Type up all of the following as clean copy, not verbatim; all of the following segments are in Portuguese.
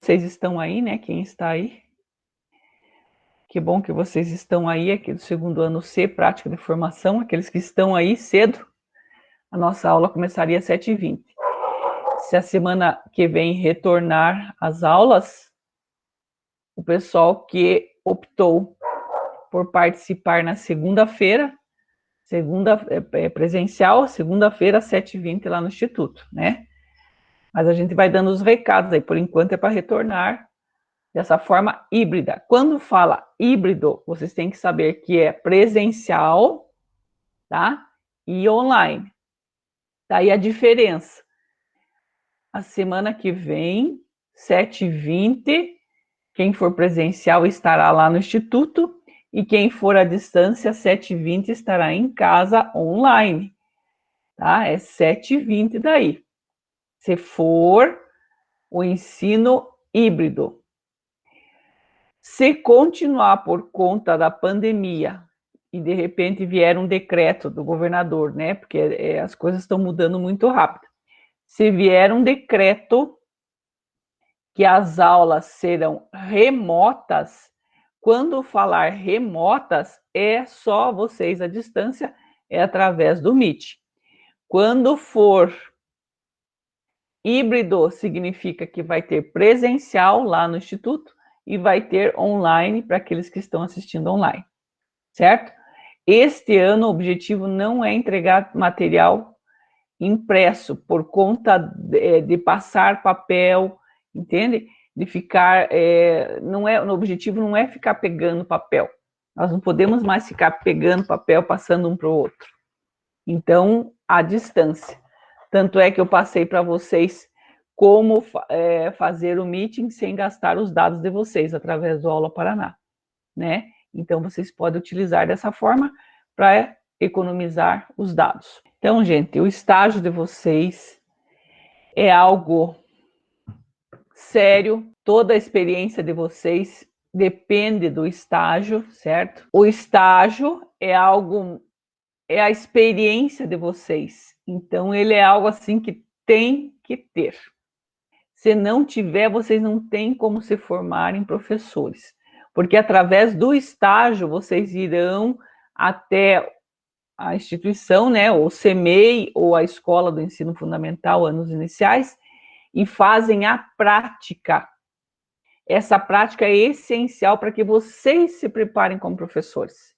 Vocês estão aí, né? Quem está aí? Que bom que vocês estão aí, aqui do segundo ano C, Prática de Formação. Aqueles que estão aí cedo, a nossa aula começaria às 7h20. Se a semana que vem retornar às aulas, o pessoal que optou por participar na segunda-feira, presencial, segunda-feira às 7h20 lá no Instituto, né? Mas a gente vai dando os recados aí, por enquanto é para retornar dessa forma híbrida. Quando fala híbrido, vocês têm que saber que é presencial, tá? E online. Daí a diferença. A semana que vem, 7h20, quem for presencial estará lá no Instituto, e quem for à distância, 7h20, estará em casa online, tá? É 7h20 daí. Se for o ensino híbrido. Se continuar por conta da pandemia e de repente vier um decreto do governador, né? Porque as coisas estão mudando muito rápido. Se vier um decreto que as aulas serão remotas, quando falar remotas, é só vocês à distância, é através do Meet. Quando for híbrido, significa que vai ter presencial lá no Instituto e vai ter online para aqueles que estão assistindo online, certo? Este ano o objetivo não é entregar material impresso por conta de passar papel, entende? De ficar, o objetivo não é ficar pegando papel. Nós não podemos mais ficar pegando papel, passando um para o outro. Então, à distância. Tanto é que eu passei para vocês como fazer o meeting sem gastar os dados de vocês através do Aula Paraná, né? Então, vocês podem utilizar dessa forma para economizar os dados. Então, gente, o estágio de vocês é algo sério, toda a experiência de vocês depende do estágio, certo? O estágio é a experiência de vocês. Então, ele é algo assim que tem que ter. Se não tiver, vocês não têm como se formarem professores. Porque através do estágio, vocês irão até a instituição, né, ou CEMEI, ou a Escola do Ensino Fundamental, anos iniciais, e fazem a prática. Essa prática é essencial para que vocês se preparem como professores.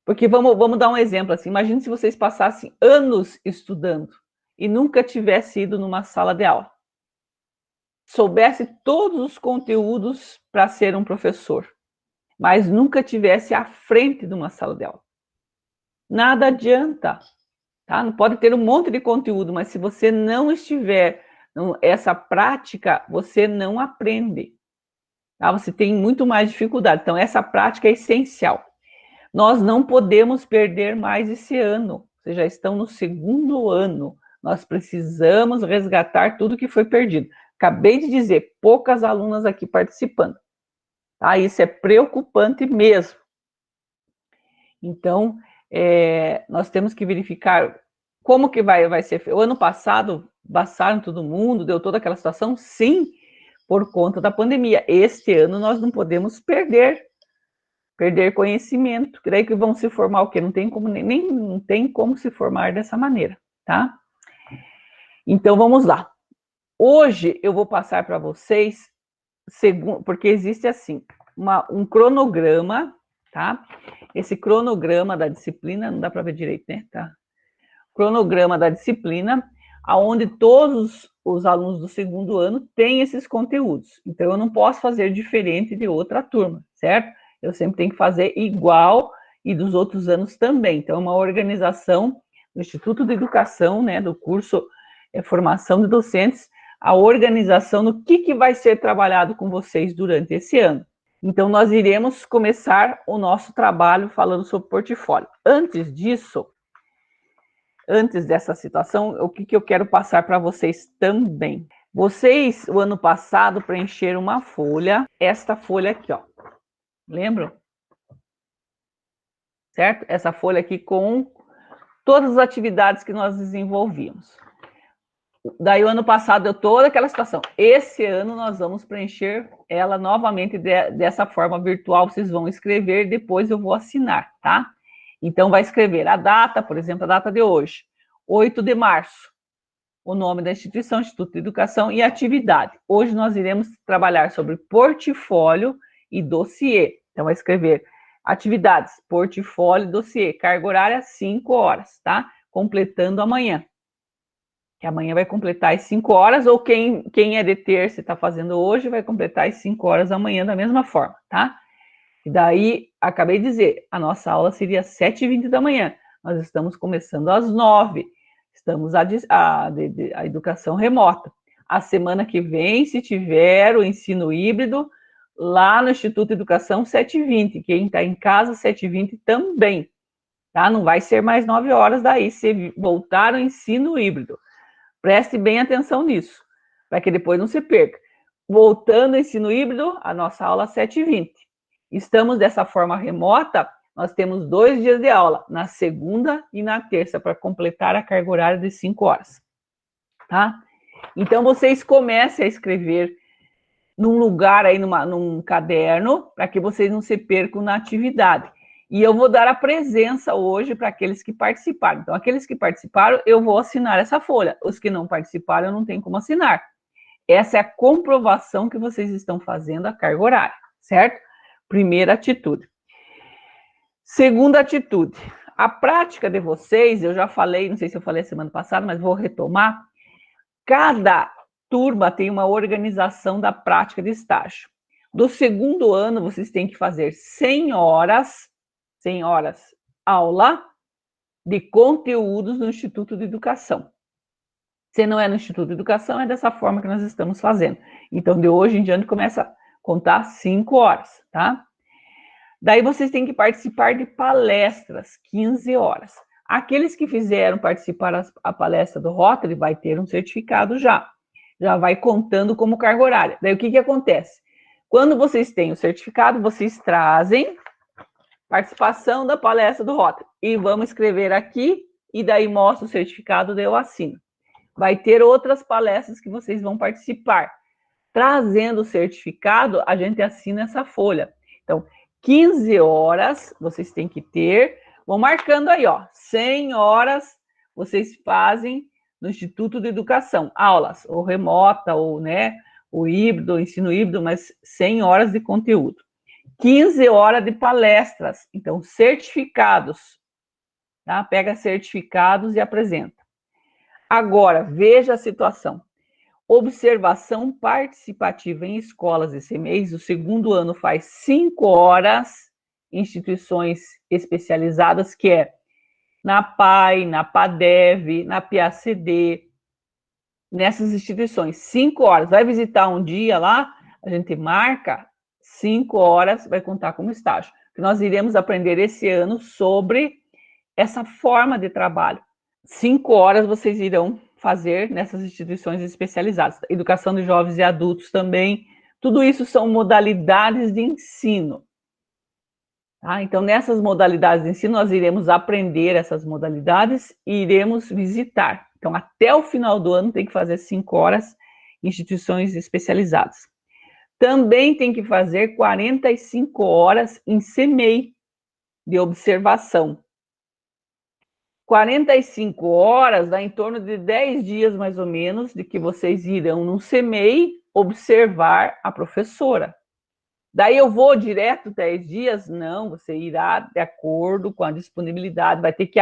Porque vamos dar um exemplo assim, imagine se vocês passassem anos estudando e nunca tivesse ido numa sala de aula. Soubesse todos os conteúdos para ser um professor, mas nunca tivesse à frente de uma sala de aula. Nada adianta, tá? Não pode ter um monte de conteúdo, mas se você não estiver essa prática, você não aprende. Tá? Você tem muito mais dificuldade. Então, essa prática é essencial. Nós não podemos perder mais esse ano. Vocês já estão no segundo ano. Nós precisamos resgatar tudo que foi perdido. Acabei de dizer, poucas alunas aqui participando. Tá? Isso é preocupante mesmo. Então, nós temos que verificar como que vai ser. O ano passado, passaram todo mundo, deu toda aquela situação? Sim, por conta da pandemia. Este ano nós não podemos perder conhecimento, creio que vão se formar o quê? Não tem como, não tem como se formar dessa maneira, tá? Então, vamos lá. Hoje eu vou passar para vocês, porque existe assim, um cronograma, tá? Esse cronograma da disciplina, não dá para ver direito, né? Tá? Cronograma da disciplina, aonde todos os alunos do segundo ano têm esses conteúdos. Então, eu não posso fazer diferente de outra turma, certo? Eu sempre tenho que fazer igual e dos outros anos também. Então, é uma organização do Instituto de Educação, né, do curso Formação de Docentes, a organização do que vai ser trabalhado com vocês durante esse ano. Então, nós iremos começar o nosso trabalho falando sobre portfólio. Antes disso, antes dessa situação, o que eu quero passar para vocês também. Vocês, o ano passado, preencheram uma folha, esta folha aqui, ó. Lembram? Certo? Essa folha aqui com todas as atividades que nós desenvolvimos. Daí o ano passado deu toda aquela situação. Esse ano nós vamos preencher ela novamente dessa forma virtual. Vocês vão escrever, depois eu vou assinar, tá? Então vai escrever a data, por exemplo, a data de hoje, 8 de março. O nome da instituição, Instituto de Educação e atividade. Hoje nós iremos trabalhar sobre portfólio e dossiê. Então vai escrever atividades, portfólio e dossiê. Carga horária 5 horas, tá? Completando amanhã. Que amanhã vai completar as 5 horas, ou quem é de terça e está fazendo hoje, vai completar as 5 horas amanhã da mesma forma, tá? E daí, acabei de dizer, a nossa aula seria às 7h20 da manhã. Nós estamos começando às 9h. Estamos a educação remota. A semana que vem, se tiver o ensino híbrido, lá no Instituto de Educação, 7h20. Quem está em casa, 7h20 também. Tá? Não vai ser mais 9 horas daí, se voltar ao ensino híbrido. Preste bem atenção nisso, para que depois não se perca. Voltando ao ensino híbrido, a nossa aula 7h20. Estamos dessa forma remota, nós temos 2 dias de aula, na segunda e na terça, para completar a carga horária de 5 horas. Tá? Então, vocês comecem a escrever num lugar aí, num caderno, para que vocês não se percam na atividade. E eu vou dar a presença hoje para aqueles que participaram. Então, aqueles que participaram, eu vou assinar essa folha. Os que não participaram, eu não tenho como assinar. Essa é a comprovação que vocês estão fazendo a carga horária, certo? Primeira atitude. Segunda atitude. A prática de vocês, eu já falei, não sei se eu falei semana passada, mas vou retomar. Cada turma tem uma organização da prática de estágio. Do segundo ano, vocês têm que fazer 100 horas aula de conteúdos no Instituto de Educação. Se não é no Instituto de Educação, é dessa forma que nós estamos fazendo. Então, de hoje em diante, começa a contar 5 horas, tá? Daí vocês têm que participar de palestras, 15 horas. Aqueles que fizeram participar a palestra do Rotary vai ter um certificado já. Já vai contando como carga horária. Daí o que acontece? Quando vocês têm o certificado, vocês trazem participação da palestra do Rotary. E vamos escrever aqui, e daí mostra o certificado, daí eu assino. Vai ter outras palestras que vocês vão participar. Trazendo o certificado, a gente assina essa folha. Então, 15 horas vocês têm que ter. Vão marcando aí, ó. 100 horas vocês fazem no Instituto de Educação. Aulas, ou remota, ou, né, o híbrido, o ensino híbrido, mas 100 horas de conteúdo. 15 horas de palestras. Então, certificados. Tá? Pega certificados e apresenta. Agora, veja a situação. Observação participativa em escolas e CMEs, o segundo ano faz 5 horas, instituições especializadas, que é na PAI, na PADEV, na PACD, nessas instituições, 5 horas. Vai visitar um dia lá, a gente marca 5 horas, vai contar como estágio. Nós iremos aprender esse ano sobre essa forma de trabalho. 5 horas vocês irão fazer nessas instituições especializadas. Educação de jovens e adultos também. Tudo isso são modalidades de ensino. Tá? Então, nessas modalidades de ensino, nós iremos aprender essas modalidades e iremos visitar. Então, até o final do ano, tem que fazer 5 horas em instituições especializadas. Também tem que fazer 45 horas em CMEI, de observação. 45 horas dá em torno de 10 dias, mais ou menos, de que vocês irão no CMEI observar a professora. Daí eu vou direto 10 dias? Não, você irá de acordo com a disponibilidade, vai ter que,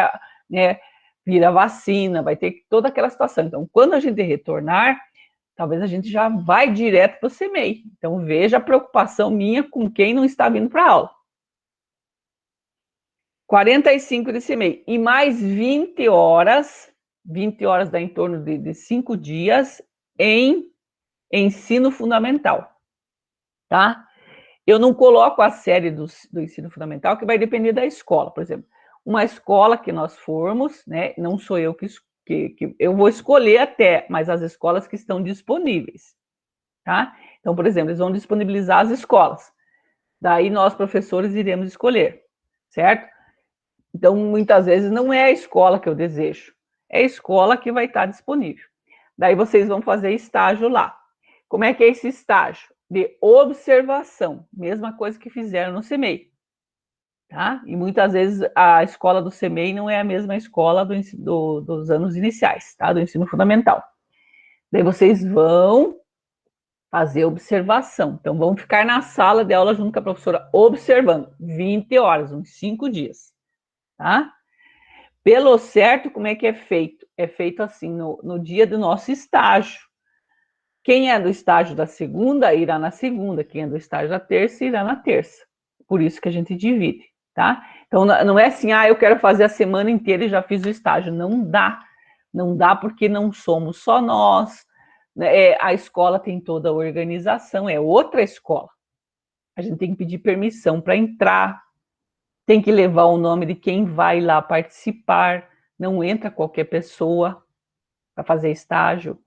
né, vir a vacina, vai ter toda aquela situação. Então, quando a gente retornar, talvez a gente já vai direto para o CMEI. Então, veja a preocupação minha com quem não está vindo para a aula. 45 de CMEI. E mais 20 horas dá em torno de 5 dias em ensino fundamental, tá? Eu não coloco a série do ensino fundamental, que vai depender da escola. Por exemplo, uma escola que nós formos, né? Não sou eu que eu vou escolher até, mas as escolas que estão disponíveis, tá? Então, por exemplo, eles vão disponibilizar as escolas. Daí nós, professores, iremos escolher, certo? Então, muitas vezes, não é a escola que eu desejo, é a escola que vai estar disponível. Daí vocês vão fazer estágio lá. Como é que é esse estágio? De observação, mesma coisa que fizeram no CEMEI. Tá? E muitas vezes a escola do CEMEI não é a mesma escola dos anos iniciais, tá? Do ensino fundamental. Daí vocês vão fazer observação. Então, vão ficar na sala de aula junto com a professora observando 20 horas, uns 5 dias. Tá? Pelo certo, como é que é feito? É feito assim, no dia do nosso estágio. Quem é do estágio da segunda, irá na segunda. Quem é do estágio da terça, irá na terça. Por isso que a gente divide, tá? Então, não é assim, eu quero fazer a semana inteira e já fiz o estágio. Não dá. Não dá porque não somos só nós. A escola tem toda a organização, é outra escola. A gente tem que pedir permissão para entrar, tem que levar o nome de quem vai lá participar, não entra qualquer pessoa para fazer estágio,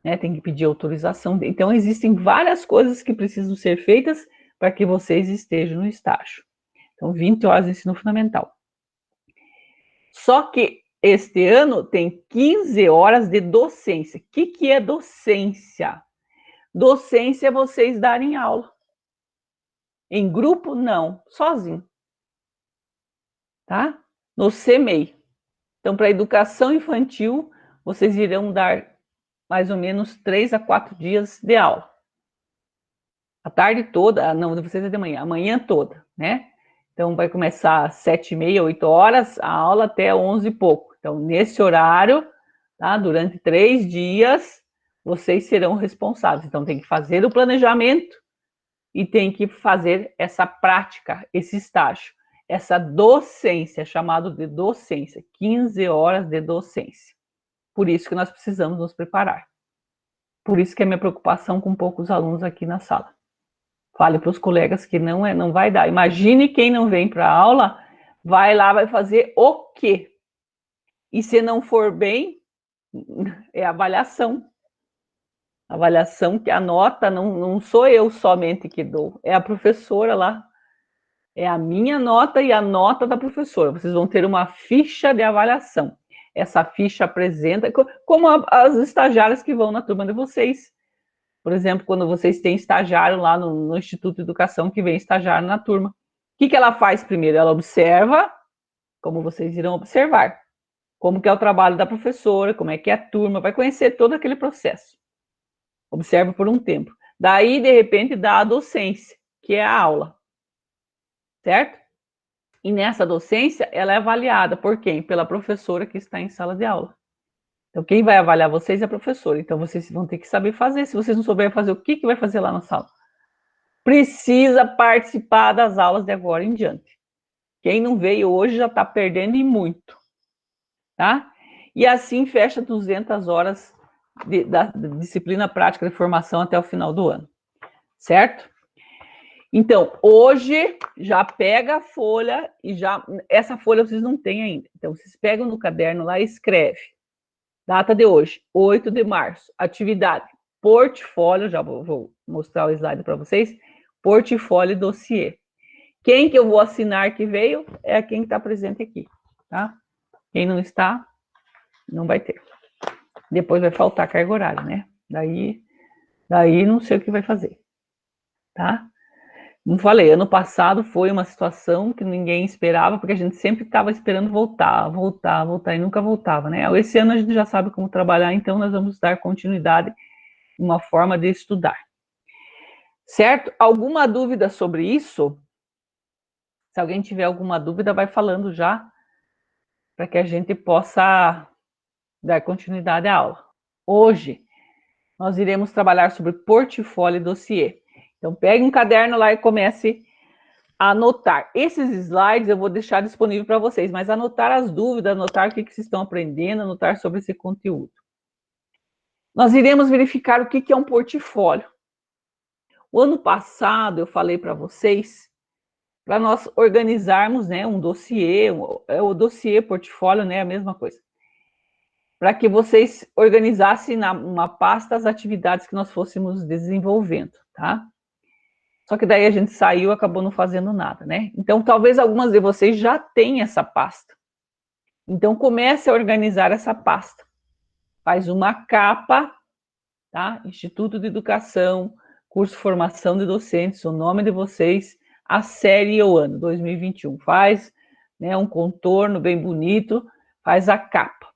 né? Tem que pedir autorização. Então, existem várias coisas que precisam ser feitas para que vocês estejam no estágio. Então, 20 horas de ensino fundamental. Só que este ano tem 15 horas de docência. O que é docência? Docência é vocês darem aula. Em grupo, não, sozinho. Tá? No CEMEI. Então, para a educação infantil, vocês irão dar mais ou menos 3 a 4 dias de aula. A tarde toda, não, vocês é de manhã, a manhã toda, né? Então, vai começar às 7h30, 8 horas, a aula até 11 e pouco. Então, nesse horário, tá? Durante 3 dias, vocês serão responsáveis. Então, tem que fazer o planejamento e tem que fazer essa prática, esse estágio, essa docência, chamado de docência, 15 horas de docência. Por isso que nós precisamos nos preparar. Por isso que é minha preocupação com poucos alunos aqui na sala. Fale para os colegas que não vai dar. Imagine quem não vem para a aula, vai lá, vai fazer o quê? E se não for bem, é avaliação. Avaliação que a nota não sou eu somente que dou, é a professora lá. É a minha nota e a nota da professora. Vocês vão ter uma ficha de avaliação. Essa ficha apresenta, como as estagiárias que vão na turma de vocês. Por exemplo, quando vocês têm estagiário lá no Instituto de Educação que vem estagiário na turma. O que ela faz primeiro? Ela observa, como vocês irão observar, como que é o trabalho da professora, como é que é a turma, vai conhecer todo aquele processo. Observa por um tempo. Daí, de repente, dá a docência, que é a aula. Certo? E nessa docência, ela é avaliada por quem? Pela professora que está em sala de aula. Então, quem vai avaliar vocês é a professora. Então, vocês vão ter que saber fazer. Se vocês não souberem fazer, o que vai fazer lá na sala? Precisa participar das aulas de agora em diante. Quem não veio hoje já está perdendo e muito. Tá? E assim fecha 200 horas da disciplina prática de formação até o final do ano. Certo? Então, hoje, já pega a folha e essa folha vocês não têm ainda. Então, vocês pegam no caderno lá e escreve. Data de hoje, 8 de março. Atividade, portfólio, já vou mostrar o slide para vocês. Portfólio e dossiê. Quem que eu vou assinar que veio é quem está presente aqui, tá? Quem não está, não vai ter. Depois vai faltar carga horária, né? Daí não sei o que vai fazer, tá? Como falei, ano passado foi uma situação que ninguém esperava, porque a gente sempre estava esperando voltar, e nunca voltava, né? Esse ano a gente já sabe como trabalhar, então nós vamos dar continuidade em uma forma de estudar. Certo? Alguma dúvida sobre isso? Se alguém tiver alguma dúvida, vai falando já, para que a gente possa dar continuidade à aula. Hoje, nós iremos trabalhar sobre portfólio e dossiê. Então, pegue um caderno lá e comece a anotar. Esses slides eu vou deixar disponível para vocês, mas anotar as dúvidas, anotar o que vocês estão aprendendo, anotar sobre esse conteúdo. Nós iremos verificar o que é um portfólio. O ano passado eu falei para vocês, para nós organizarmos, né, um dossiê, o dossiê, portfólio, né, a mesma coisa. Para que vocês organizassem numa pasta as atividades que nós fôssemos desenvolvendo, tá? Só que daí a gente saiu e acabou não fazendo nada, né? Então, talvez algumas de vocês já tenham essa pasta. Então, comece a organizar essa pasta. faz uma capa, tá? Instituto de Educação, curso Formação de Docentes, o nome de vocês, a série e o ano, 2021. Faz, né, um contorno bem bonito, faz a capa.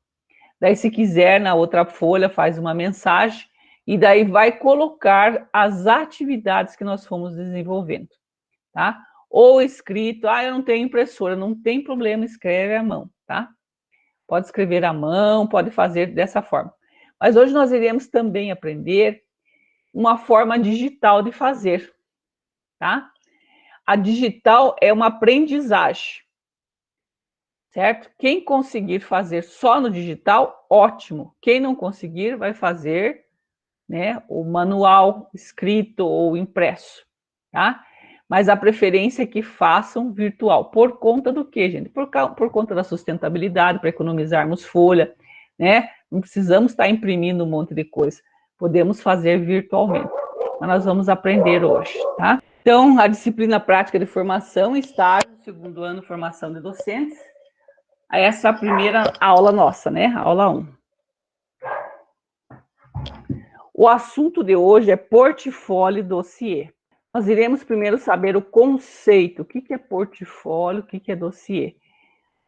Daí, se quiser, na outra folha, faz uma mensagem e daí vai colocar as atividades que nós fomos desenvolvendo, tá? Ou escrito, eu não tenho impressora, não tem problema, escreve à mão, tá? Pode escrever à mão, pode fazer dessa forma. Mas hoje nós iremos também aprender uma forma digital de fazer, tá? A digital é uma aprendizagem, certo? Quem conseguir fazer só no digital, ótimo. Quem não conseguir, vai fazer, né, o manual escrito ou impresso, tá? Mas a preferência é que façam virtual. Por conta do quê, gente? Por conta da sustentabilidade, para economizarmos folha, né? Não precisamos estar imprimindo um monte de coisa. Podemos fazer virtualmente. Mas nós vamos aprender hoje, tá? Então, a disciplina prática de formação, estágio, segundo ano, formação de docentes. Essa é a primeira aula nossa, né? Aula 1. O assunto de hoje é portfólio e dossiê. Nós iremos primeiro saber o conceito, o que é portfólio, o que é dossiê,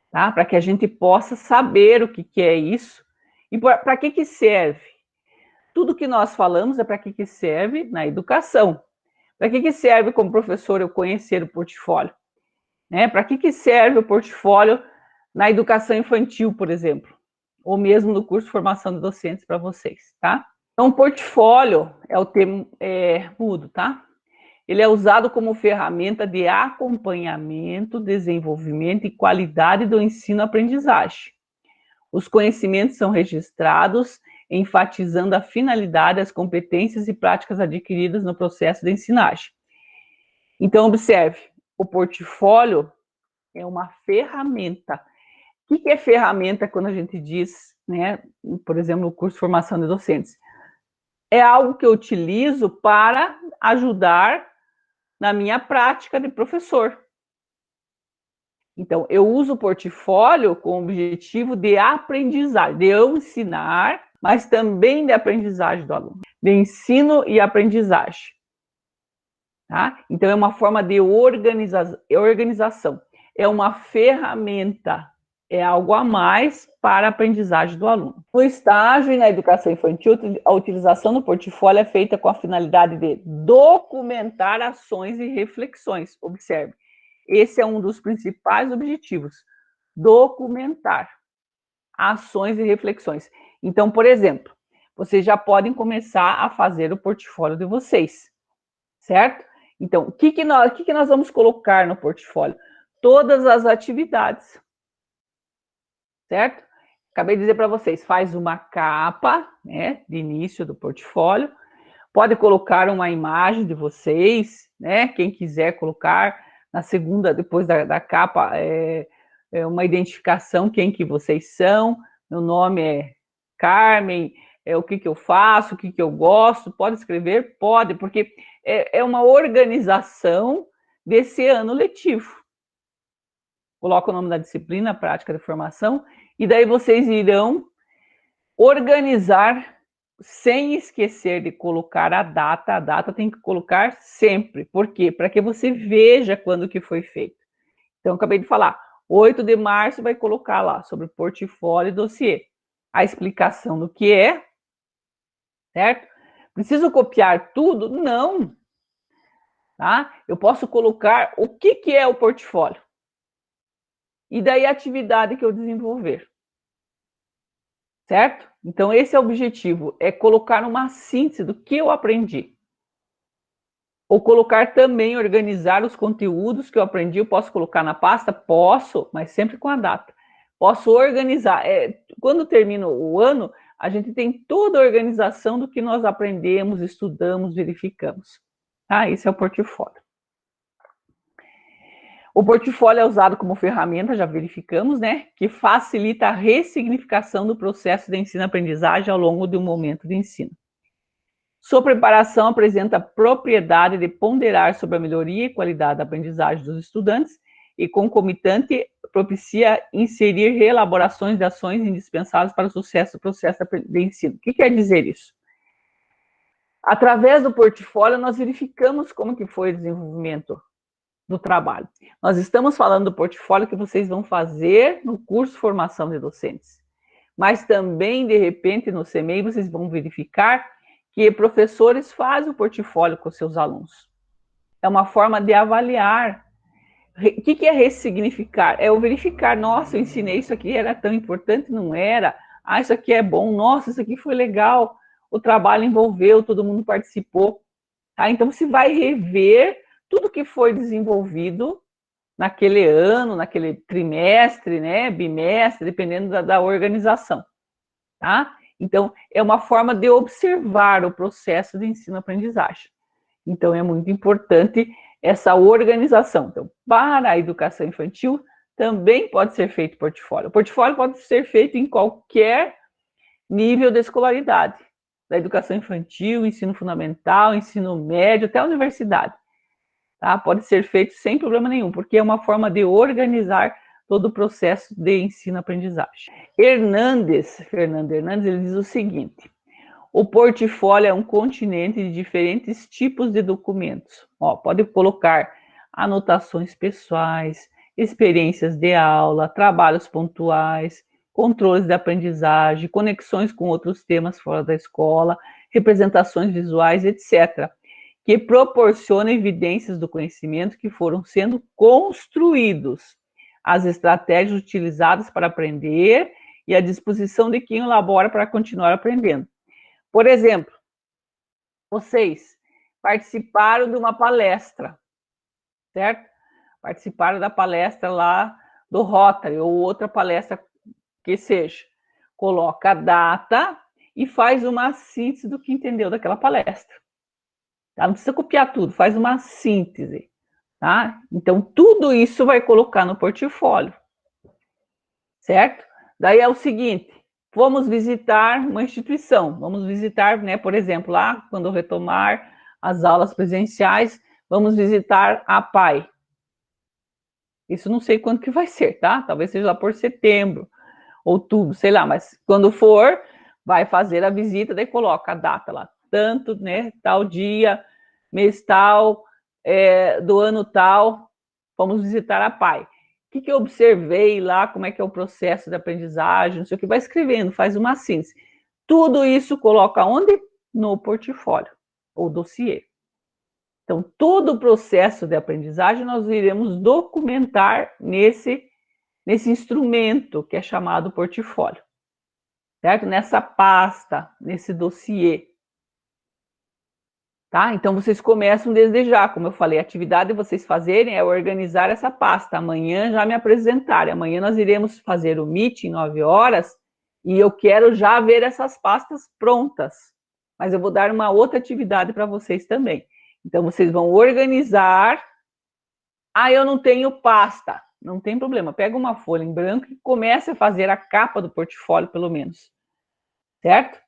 tá? Para que a gente possa saber o que é isso e para que serve. Tudo que nós falamos é para que serve na educação. Para que serve como professor eu conhecer o portfólio? Né? Para que serve o portfólio na educação infantil, por exemplo? Ou mesmo no curso de formação de docentes para vocês, tá? Então, portfólio é o termo mudo, tá? Ele é usado como ferramenta de acompanhamento, desenvolvimento e qualidade do ensino-aprendizagem. Os conhecimentos são registrados, enfatizando a finalidade, as competências e práticas adquiridas no processo de ensinagem. Então, observe, o portfólio é uma ferramenta. O que é ferramenta quando a gente diz, né, por exemplo, no curso de formação de docentes? É algo que eu utilizo para ajudar na minha prática de professor. Então, eu uso o portfólio com o objetivo de aprendizagem, de eu ensinar, mas também de aprendizagem do aluno, de ensino e aprendizagem. Tá? Então, é uma forma de organização, é uma ferramenta, é algo a mais para a aprendizagem do aluno. No estágio e na educação infantil, a utilização do portfólio é feita com a finalidade de documentar ações e reflexões. Observe, esse é um dos principais objetivos, documentar ações e reflexões. Então, por exemplo, vocês já podem começar a fazer o portfólio de vocês, certo? Então, o que nós vamos colocar no portfólio? Todas as atividades, certo? Acabei de dizer para vocês, faz uma capa, né, de início do portfólio, pode colocar uma imagem de vocês, né, quem quiser colocar, na segunda, depois da capa, uma identificação, quem que vocês são, meu nome é Carmen, o que eu faço, o que eu gosto, pode escrever? Pode, porque é uma organização desse ano letivo. Coloca o nome da disciplina, prática de formação, e daí vocês irão organizar sem esquecer de colocar a data tem que colocar sempre. Por quê? Para que você veja quando que foi feito. Então, acabei de falar, 8 de março vai colocar lá, sobre portfólio e dossiê. A explicação do que é, certo? Preciso copiar tudo? Não. Tá? Eu posso colocar o que é o portfólio. E daí a atividade que eu desenvolver. Certo? Então, esse é o objetivo, é colocar uma síntese do que eu aprendi. Ou colocar também, organizar os conteúdos que eu aprendi, eu posso colocar na pasta? Posso, mas sempre com a data. Posso organizar. Quando termina o ano, a gente tem toda a organização do que nós aprendemos, estudamos, verificamos. Tá? Esse é o portfólio. O portfólio é usado como ferramenta, já verificamos, né? Que facilita a ressignificação do processo de ensino-aprendizagem ao longo de um momento de ensino. Sua preparação apresenta a propriedade de ponderar sobre a melhoria e qualidade da aprendizagem dos estudantes e concomitante propicia inserir reelaborações de ações indispensáveis para o sucesso do processo de ensino. O que quer dizer isso? Através do portfólio, nós verificamos como que foi o desenvolvimento do trabalho. Nós estamos falando do portfólio que vocês vão fazer no curso Formação de Docentes. Mas também, de repente, no CMEI, vocês vão verificar que professores fazem o portfólio com seus alunos. É uma forma de avaliar. O que é ressignificar? É o verificar, nossa, eu ensinei isso aqui, era tão importante, não era? Ah, isso aqui é bom, nossa, isso aqui foi legal, o trabalho envolveu, todo mundo participou. Tá? Então, você vai rever tudo que foi desenvolvido naquele ano, naquele trimestre, né, bimestre, dependendo da organização. Tá? Então, é uma forma de observar o processo de ensino-aprendizagem. Então, é muito importante essa organização. Então, para a educação infantil, também pode ser feito portfólio. O portfólio pode ser feito em qualquer nível de escolaridade, da educação infantil, ensino fundamental, ensino médio, até a universidade. Tá? Pode ser feito sem problema nenhum, porque é uma forma de organizar todo o processo de ensino-aprendizagem. Fernando Hernandes, ele diz o seguinte: o portfólio é um continente de diferentes tipos de documentos. Ó, pode colocar anotações pessoais, experiências de aula, trabalhos pontuais, controles de aprendizagem, conexões com outros temas fora da escola, representações visuais, etc., que proporcionam evidências do conhecimento que foram sendo construídos, as estratégias utilizadas para aprender e a disposição de quem elabora para continuar aprendendo. Por exemplo, vocês participaram de uma palestra, certo? Participaram da palestra lá do Rotary ou outra palestra que seja. Coloca a data e faz uma síntese do que entendeu daquela palestra. Tá? Não precisa copiar tudo, faz uma síntese. Tá? Então, tudo isso vai colocar no portfólio. Certo? Daí é o seguinte: vamos visitar uma instituição, vamos visitar, né, por exemplo, lá, quando retomar as aulas presenciais, vamos visitar a PAI. Isso não sei quando que vai ser, tá? Talvez seja lá por setembro, outubro, sei lá, mas quando for, vai fazer a visita, daí coloca a data lá, tanto, né, tal dia, mês tal, do ano tal, vamos visitar a PAI. O que eu observei lá, como é que é o processo de aprendizagem, não sei o que, vai escrevendo, faz uma síntese. Tudo isso coloca onde? No portfólio, ou dossiê. Então, todo o processo de aprendizagem nós iremos documentar nesse instrumento que é chamado portfólio, certo? Nessa pasta, nesse dossiê. Tá? Então, vocês começam desde já, como eu falei, a atividade de vocês fazerem é organizar essa pasta. Amanhã já me apresentarem. Amanhã nós iremos fazer o meeting 9 horas e eu quero já ver essas pastas prontas. Mas eu vou dar uma outra atividade para vocês também. Então, vocês vão organizar. Ah, eu não tenho pasta. Não tem problema. Pega uma folha em branco e comece a fazer a capa do portfólio, pelo menos. Certo?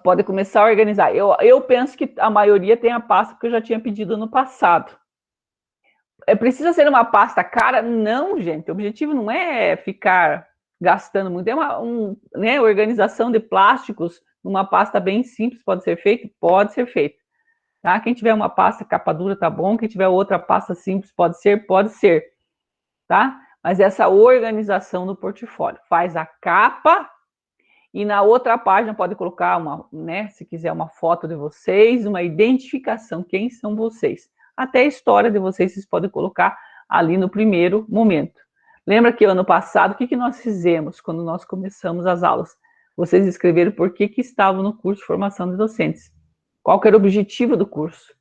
Pode começar a organizar. Eu penso que a maioria tem a pasta que eu já tinha pedido no passado. Precisa ser uma pasta cara? Não, gente. O objetivo não é ficar gastando muito. É né, organização de plásticos numa pasta bem simples. Pode ser feito? Pode ser feito. Tá? Quem tiver uma pasta capa dura, tá bom. Quem tiver outra pasta simples, pode ser, pode ser. Tá? Mas essa organização do portfólio. Faz a capa. E na outra página pode colocar né, se quiser, uma foto de vocês, uma identificação, quem são vocês. Até a história de vocês podem colocar ali no primeiro momento. Lembra que ano passado, o que nós fizemos quando nós começamos as aulas? Vocês escreveram por que estavam no curso de formação de docentes. Qual que era o objetivo do curso?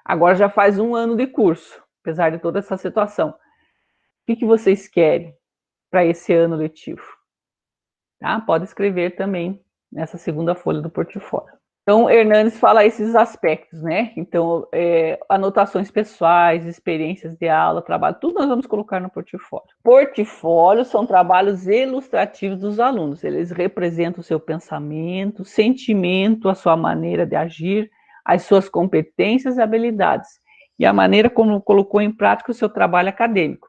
Agora já faz 1 ano de curso, apesar de toda essa situação. O que vocês querem para esse ano letivo? Tá? Pode escrever também nessa segunda folha do portfólio. Então, Hernandes fala esses aspectos, né? Então, anotações pessoais, experiências de aula, trabalho, tudo nós vamos colocar no portfólio. Portfólios são trabalhos ilustrativos dos alunos. Eles representam o seu pensamento, sentimento, a sua maneira de agir, as suas competências e habilidades, e a maneira como colocou em prática o seu trabalho acadêmico.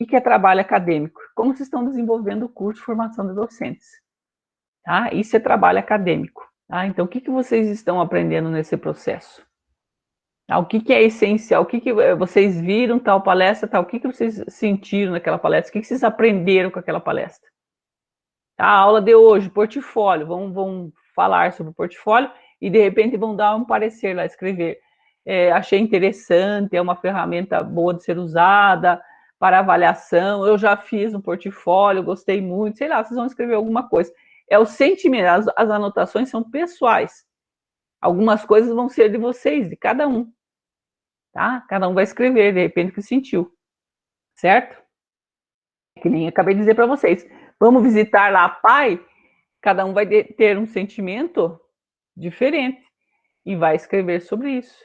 O que é trabalho acadêmico? Como vocês estão desenvolvendo o curso de formação de docentes? Tá? Isso é trabalho acadêmico. Tá? Então, o que vocês estão aprendendo nesse processo? Tá? O que é essencial? O que vocês viram tal palestra? Tal? O que vocês sentiram naquela palestra? O que vocês aprenderam com aquela palestra? Tá? A aula de hoje, portfólio. Vão falar sobre o portfólio e, de repente, vão dar um parecer lá, escrever. Achei interessante, é uma ferramenta boa de ser usada para avaliação, eu já fiz um portfólio, gostei muito, sei lá, vocês vão escrever alguma coisa. É o sentimento, as anotações são pessoais. Algumas coisas vão ser de vocês, de cada um. Tá? Cada um vai escrever, de repente, o que sentiu. Certo? Que nem eu acabei de dizer para vocês. Vamos visitar lá a PAI, cada um vai ter um sentimento diferente e vai escrever sobre isso.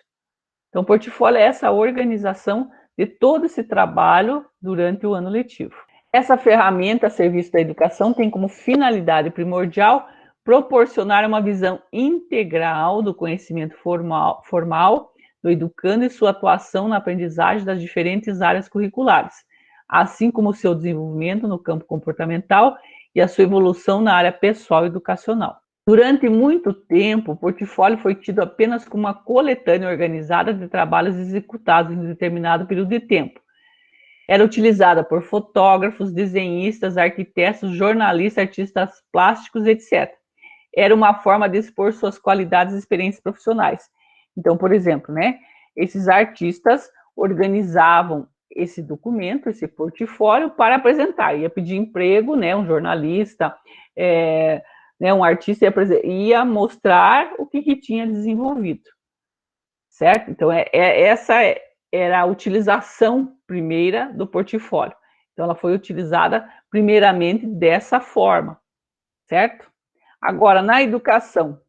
Então, o portfólio é essa organização de todo esse trabalho durante o ano letivo. Essa ferramenta a serviço da educação tem como finalidade primordial proporcionar uma visão integral do conhecimento formal do educando e sua atuação na aprendizagem das diferentes áreas curriculares, assim como o seu desenvolvimento no campo comportamental e a sua evolução na área pessoal e educacional. Durante muito tempo, o portfólio foi tido apenas como uma coletânea organizada de trabalhos executados em determinado período de tempo. Era utilizada por fotógrafos, desenhistas, arquitetos, jornalistas, artistas plásticos, etc. Era uma forma de expor suas qualidades e experiências profissionais. Então, por exemplo, né, esses artistas organizavam esse documento, esse portfólio, para apresentar. Ia pedir emprego, né, um jornalista, um artista ia mostrar o que tinha desenvolvido, certo? Então, essa era a utilização primeira do portfólio. Então, ela foi utilizada primeiramente dessa forma, certo? Agora, na educação,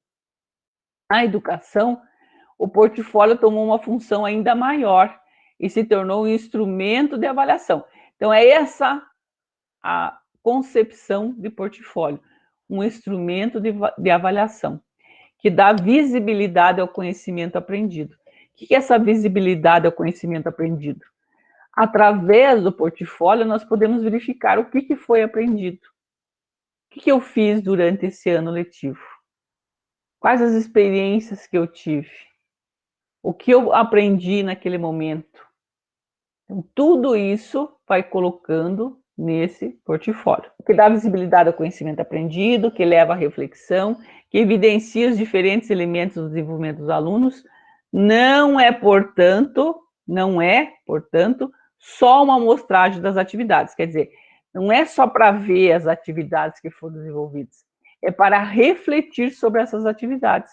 o portfólio tomou uma função ainda maior e se tornou um instrumento de avaliação. Então, é essa a concepção de portfólio, um instrumento de avaliação, que dá visibilidade ao conhecimento aprendido. O que é essa visibilidade ao conhecimento aprendido? Através do portfólio, nós podemos verificar o que foi aprendido. O que eu fiz durante esse ano letivo? Quais as experiências que eu tive? O que eu aprendi naquele momento? Então, tudo isso vai colocando nesse portfólio, que dá visibilidade ao conhecimento aprendido, que leva à reflexão, que evidencia os diferentes elementos do desenvolvimento dos alunos. Não é, portanto, só uma amostragem das atividades, quer dizer, não é só para ver as atividades que foram desenvolvidas, é para refletir sobre essas atividades.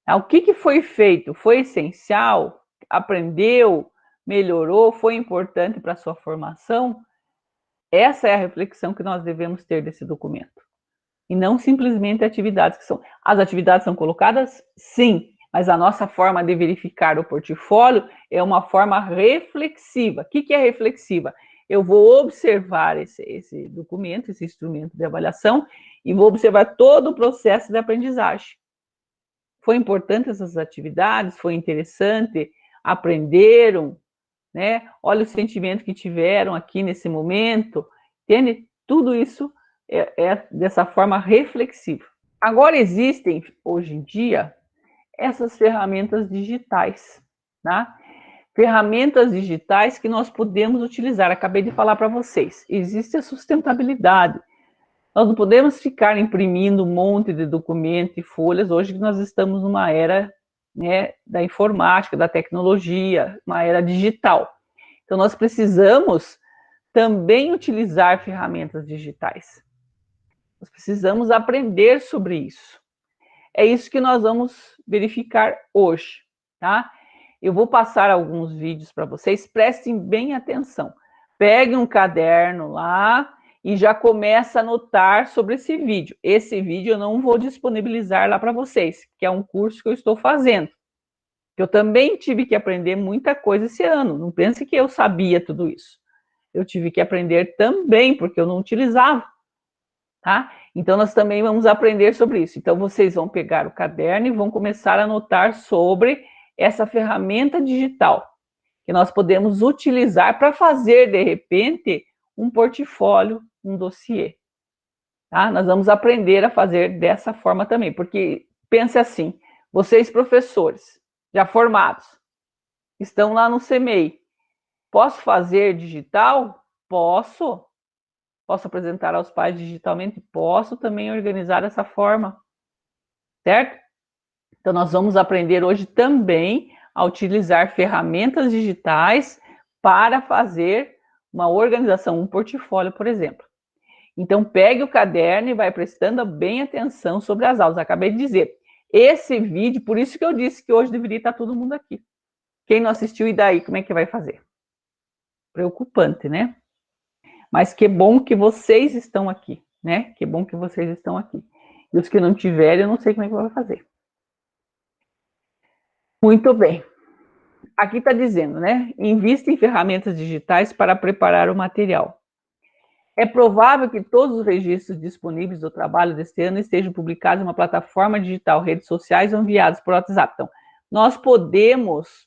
O que foi feito? Foi essencial? Aprendeu? Melhorou? Foi importante para a sua formação? Essa é a reflexão que nós devemos ter desse documento. E não simplesmente atividades que são... As atividades são colocadas? Sim, mas a nossa forma de verificar o portfólio é uma forma reflexiva. O que é reflexiva? Eu vou observar esse documento, esse instrumento de avaliação, e vou observar todo o processo de aprendizagem. Foi importante essas atividades? Foi interessante? Aprenderam? Né? Olha o sentimento que tiveram aqui nesse momento. Entende? Tudo isso é dessa forma reflexiva. Agora existem, hoje em dia, essas ferramentas digitais, tá? Ferramentas digitais que nós podemos utilizar. Acabei de falar para vocês. Existe a sustentabilidade. Nós não podemos ficar imprimindo um monte de documento e folhas. Hoje nós estamos numa era, né, da informática, da tecnologia, uma era digital. Então, nós precisamos também utilizar ferramentas digitais. Nós precisamos aprender sobre isso. É isso que nós vamos verificar hoje, tá? Eu vou passar alguns vídeos para vocês, prestem bem atenção. Peguem um caderno lá e já começa a anotar sobre esse vídeo. Esse vídeo eu não vou disponibilizar lá para vocês, que é um curso que eu estou fazendo. Eu também tive que aprender muita coisa esse ano. Não pense que eu sabia tudo isso. Eu tive que aprender também, porque eu não utilizava. Tá? Então, nós também vamos aprender sobre isso. Então, vocês vão pegar o caderno e vão começar a anotar sobre essa ferramenta digital, que nós podemos utilizar para fazer, de repente, um portfólio, um dossiê. Tá? Nós vamos aprender a fazer dessa forma também, porque pense assim, vocês professores, já formados, estão lá no CMEI, posso fazer digital? Posso. Posso apresentar aos pais digitalmente? Posso também organizar dessa forma, certo? Então, nós vamos aprender hoje também a utilizar ferramentas digitais para fazer uma organização, um portfólio, por exemplo. Então, pegue o caderno e vai prestando bem atenção sobre as aulas. Acabei de dizer, esse vídeo, por isso que eu disse que hoje deveria estar todo mundo aqui. Quem não assistiu, e daí? Como é que vai fazer? Preocupante, né? Mas que bom que vocês estão aqui, né? Que bom que vocês estão aqui. E os que não tiverem, eu não sei como é que vai fazer. Muito bem. Aqui está dizendo, né? Invista em ferramentas digitais para preparar o material. É provável que todos os registros disponíveis do trabalho deste ano estejam publicados em uma plataforma digital, redes sociais ou enviados por WhatsApp. Então, nós podemos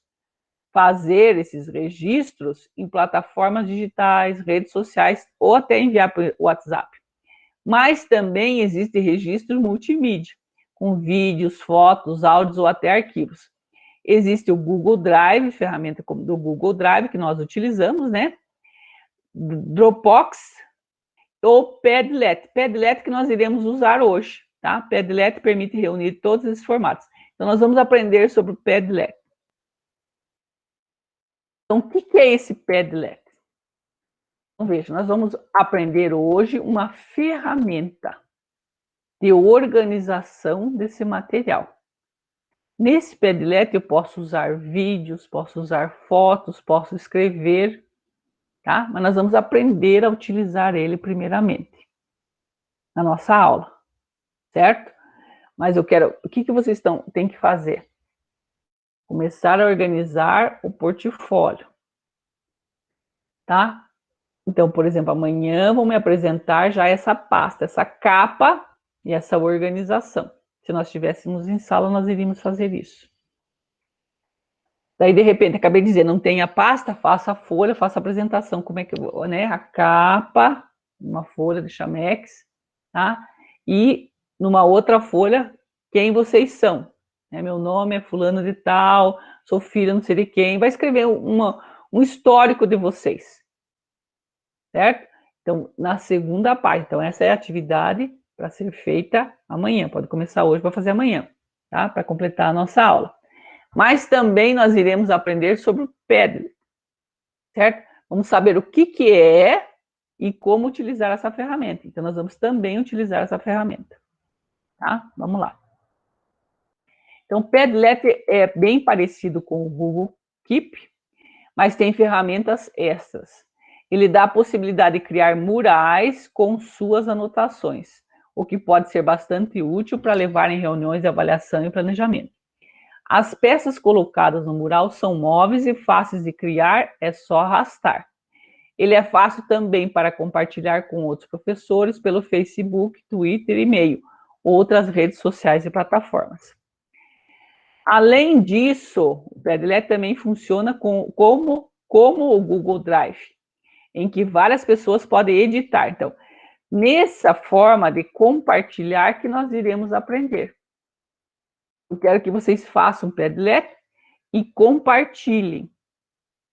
fazer esses registros em plataformas digitais, redes sociais ou até enviar por WhatsApp. Mas também existe registro multimídia, com vídeos, fotos, áudios ou até arquivos. Existe o Google Drive, ferramenta do Google Drive que nós utilizamos, né? Dropbox ou Padlet. Padlet que nós iremos usar hoje, tá? Padlet permite reunir todos esses formatos. Então, nós vamos aprender sobre o Padlet. Então, o que é esse Padlet? Então, veja, nós vamos aprender hoje uma ferramenta de organização desse material. Nesse Padlet eu posso usar vídeos, posso usar fotos, posso escrever, tá? Mas nós vamos aprender a utilizar ele primeiramente na nossa aula, certo? Mas eu quero, o que vocês têm que fazer? Começar a organizar o portfólio, tá? Então, por exemplo, amanhã vou me apresentar já essa pasta, essa capa e essa organização. Se nós estivéssemos em sala, nós iríamos fazer isso. Daí, de repente, acabei de dizer, não tem a pasta, faça a folha, faça a apresentação. Como é que eu vou, né? A capa, uma folha de Chamex, tá? E numa outra folha, quem vocês são. Meu nome é fulano de tal, sou filha não sei de quem. Vai escrever um histórico de vocês, certo? Então, na segunda parte. Então, essa é a atividade para ser feita amanhã. Pode começar hoje para fazer amanhã, tá? Para completar a nossa aula. Mas também nós iremos aprender sobre o Padlet, certo? Vamos saber o que é e como utilizar essa ferramenta. Então, nós vamos também utilizar essa ferramenta, tá? Vamos lá. Então, o Padlet é bem parecido com o Google Keep, mas tem ferramentas extras. Ele dá a possibilidade de criar murais com suas anotações, o que pode ser bastante útil para levar em reuniões de avaliação e planejamento. As peças colocadas no mural são móveis e fáceis de criar, é só arrastar. Ele é fácil também para compartilhar com outros professores pelo Facebook, Twitter, e-mail, outras redes sociais e plataformas. Além disso, o Padlet também funciona como o Google Drive, em que várias pessoas podem editar. Então, nessa forma de compartilhar que nós iremos aprender. Eu quero que vocês façam um Padlet e compartilhem,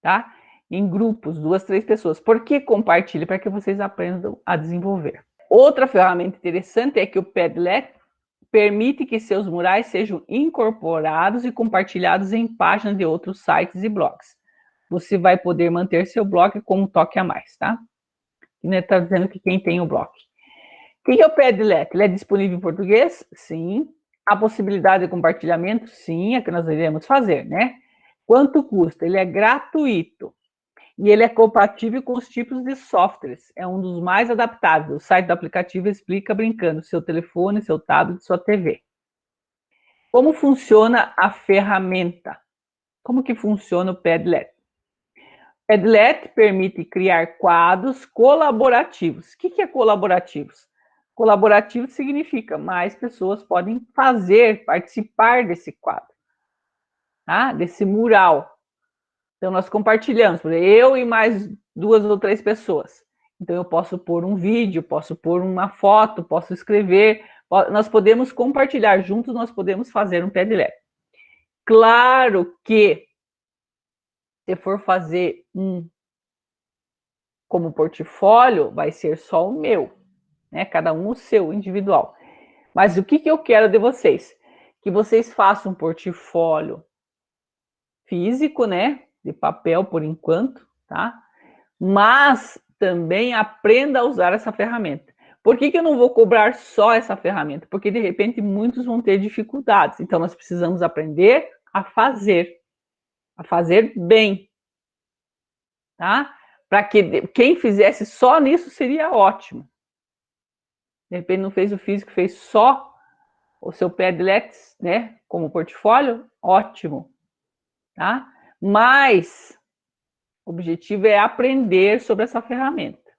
tá? Em grupos, 2, 3 pessoas. Por que compartilhe? Para que vocês aprendam a desenvolver. Outra ferramenta interessante é que o Padlet permite que seus murais sejam incorporados e compartilhados em páginas de outros sites e blogs. Você vai poder manter seu blog com um toque a mais, tá? Está dizendo que quem tem o blog. O que é o Padlet? Ele é disponível em português? Sim. A possibilidade de compartilhamento? Sim, é que nós iremos fazer, né? Quanto custa? Ele é gratuito. E ele é compatível com os tipos de softwares. É um dos mais adaptáveis. O site do aplicativo explica brincando. Seu telefone, seu tablet, sua TV. Como funciona a ferramenta? Como que funciona o Padlet? O Padlet permite criar quadros colaborativos. O que é colaborativos? Colaborativo significa mais pessoas podem fazer, participar desse quadro, tá? Desse mural. Então, nós compartilhamos, por exemplo, eu e mais 2 ou 3 pessoas. Então, eu posso pôr um vídeo, posso pôr uma foto, posso escrever, nós podemos compartilhar juntos, nós podemos fazer um Padlet. Claro que, se for fazer como portfólio, vai ser só o meu, né? Cada um o seu, individual. Mas o que eu quero de vocês? Que vocês façam um portfólio físico, né? De papel por enquanto, tá? Mas também aprenda a usar essa ferramenta. Por que eu não vou cobrar só essa ferramenta? Porque de repente muitos vão ter dificuldades. Então nós precisamos aprender a fazer bem, tá? Para que quem fizesse só nisso seria ótimo. De repente não fez o físico, fez só o seu Padlet, né, como portfólio, ótimo, tá? Mas o objetivo é aprender sobre essa ferramenta.